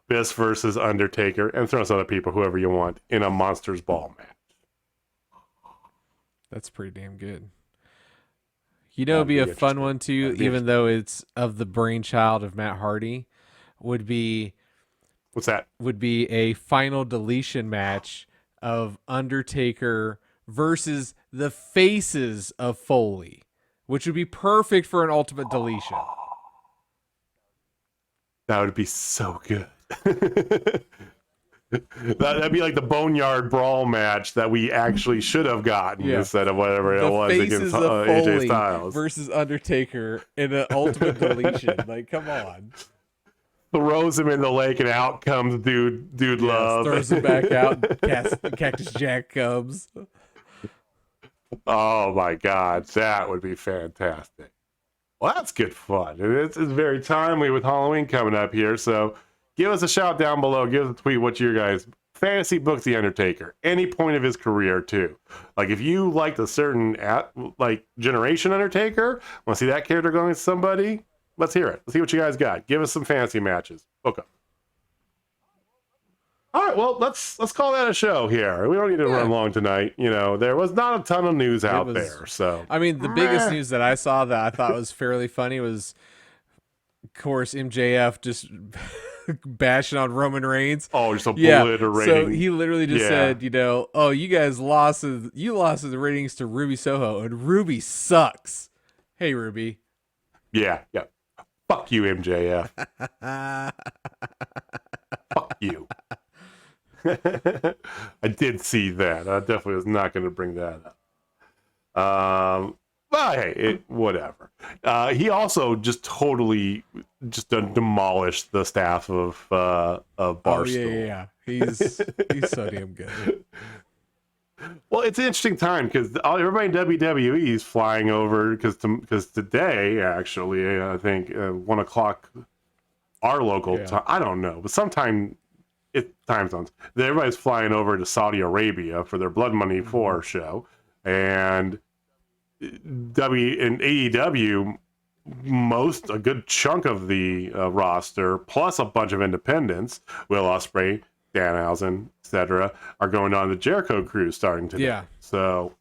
Abyss versus Undertaker, and throw some other people, whoever you want, in a Monsters Ball match. That's pretty damn good. You know, it'd be a fun one too, even though it's of the brainchild of Matt Hardy. Would be what's that? Would be a final deletion match of Undertaker versus the faces of Foley, which would be perfect for an ultimate deletion. That would be so good. That'd be like the Boneyard Brawl match that we actually should have gotten instead of whatever it was against AJ Styles versus Undertaker in an ultimate deletion. Like, come on. Throws him in the lake and out comes dude love. Throws him back out. Cactus Jack comes. Oh my God, that would be fantastic. Well, that's good fun. It's very timely with Halloween coming up here, so give us a shout down below. Give us a tweet what your guys fantasy book The Undertaker. Any point of his career too. Like if you liked a certain generation Undertaker, want to see that character going with somebody? Let's hear it. Let's see what you guys got. Give us some fantasy matches. Okay. All right, well, let's call that a show here. We don't need to run long tonight. You know, there was not a ton of news out there. So I mean, the biggest news that I saw that I thought was fairly funny was, of course, MJF just bashing on Roman Reigns. Oh, just obliterating. So he literally just said, you know, oh, you guys lost the ratings to Ruby Soho, and Ruby sucks. Hey, Ruby. Yeah. Fuck you, MJF. Fuck you. I did see that. I definitely was not going to bring that up. But hey, whatever. He also just totally demolished the staff of Barstool. Yeah. He's so damn good. Well, it's an interesting time because everybody in WWE is flying over because today, actually, I think 1 o'clock our local time. I don't know, but sometime time zones. Everybody's flying over to Saudi Arabia for their Blood Money 4 show, and AEW, a good chunk of the roster, plus a bunch of independents, Will Ospreay, Danhausen, etc., are going on the Jericho cruise starting today. Yeah. So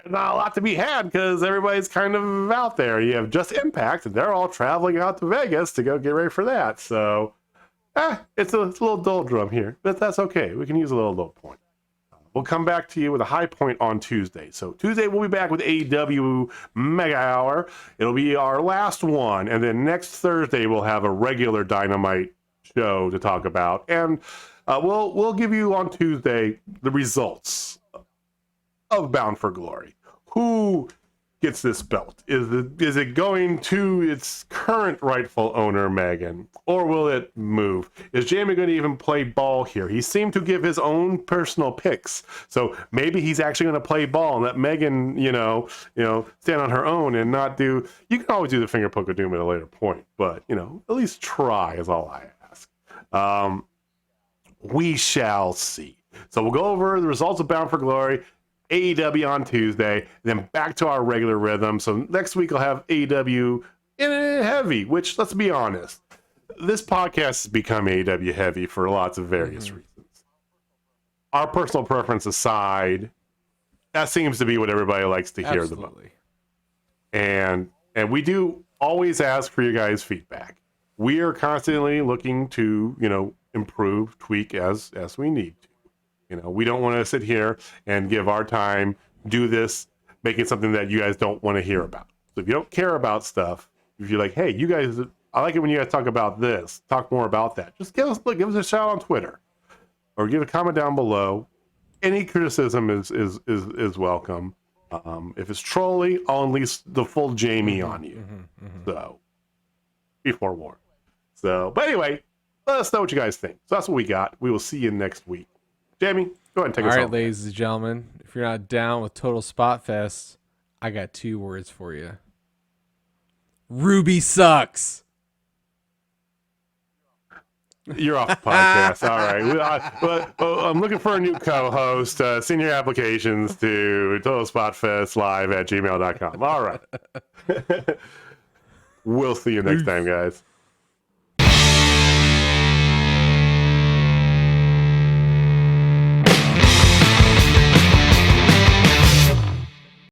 not a lot to be had because everybody's kind of out there. You have Just Impact, and they're all traveling out to Vegas to go get ready for that. So it's a little doldrum here, but that's okay. We can use a little low point. We'll come back to you with a high point on Tuesday. So Tuesday, we'll be back with AEW Mega Hour. It'll be our last one. And then next Thursday, we'll have a regular Dynamite show to talk about. And we'll give you on Tuesday the results of Bound for Glory. Who gets this belt? Is it going to its current rightful owner, Megan, or will it move? Is Jamie going to even play ball here? He seemed to give his own personal picks, so maybe he's actually going to play ball and let Megan, stand on her own and not do. You can always do the finger poke of doom at a later point, but at least try is all I ask. We shall see. So we'll go over the results of Bound for Glory. AEW on Tuesday, then back to our regular rhythm. So next week I'll have AEW in heavy, which, let's be honest, this podcast has become AEW heavy for lots of various reasons. Our personal preference aside, that seems to be what everybody likes to hear the most. And we do always ask for your guys' feedback. We are constantly looking to, improve, tweak as we need to. We don't want to sit here and give our time, do this, make it something that you guys don't want to hear about. So if you don't care about stuff, if you're like, hey, you guys, I like it when you guys talk about this, talk more about that, just give us a shout on Twitter or give a comment down below. Any criticism is welcome. If it's trolly, I'll unleash the full Jamie on you. So be forewarned. So, but anyway, let us know what you guys think. So that's what we got. We will see you next week. Jamie, go ahead and take us home. All right, ladies and gentlemen, if you're not down with Total Spotfest, I got 2 words for you. Ruby sucks. You're off the podcast. All right. I'm looking for a new co-host. Send your applications to totalspotfestlive@gmail.com. All right. We'll see you next time, guys.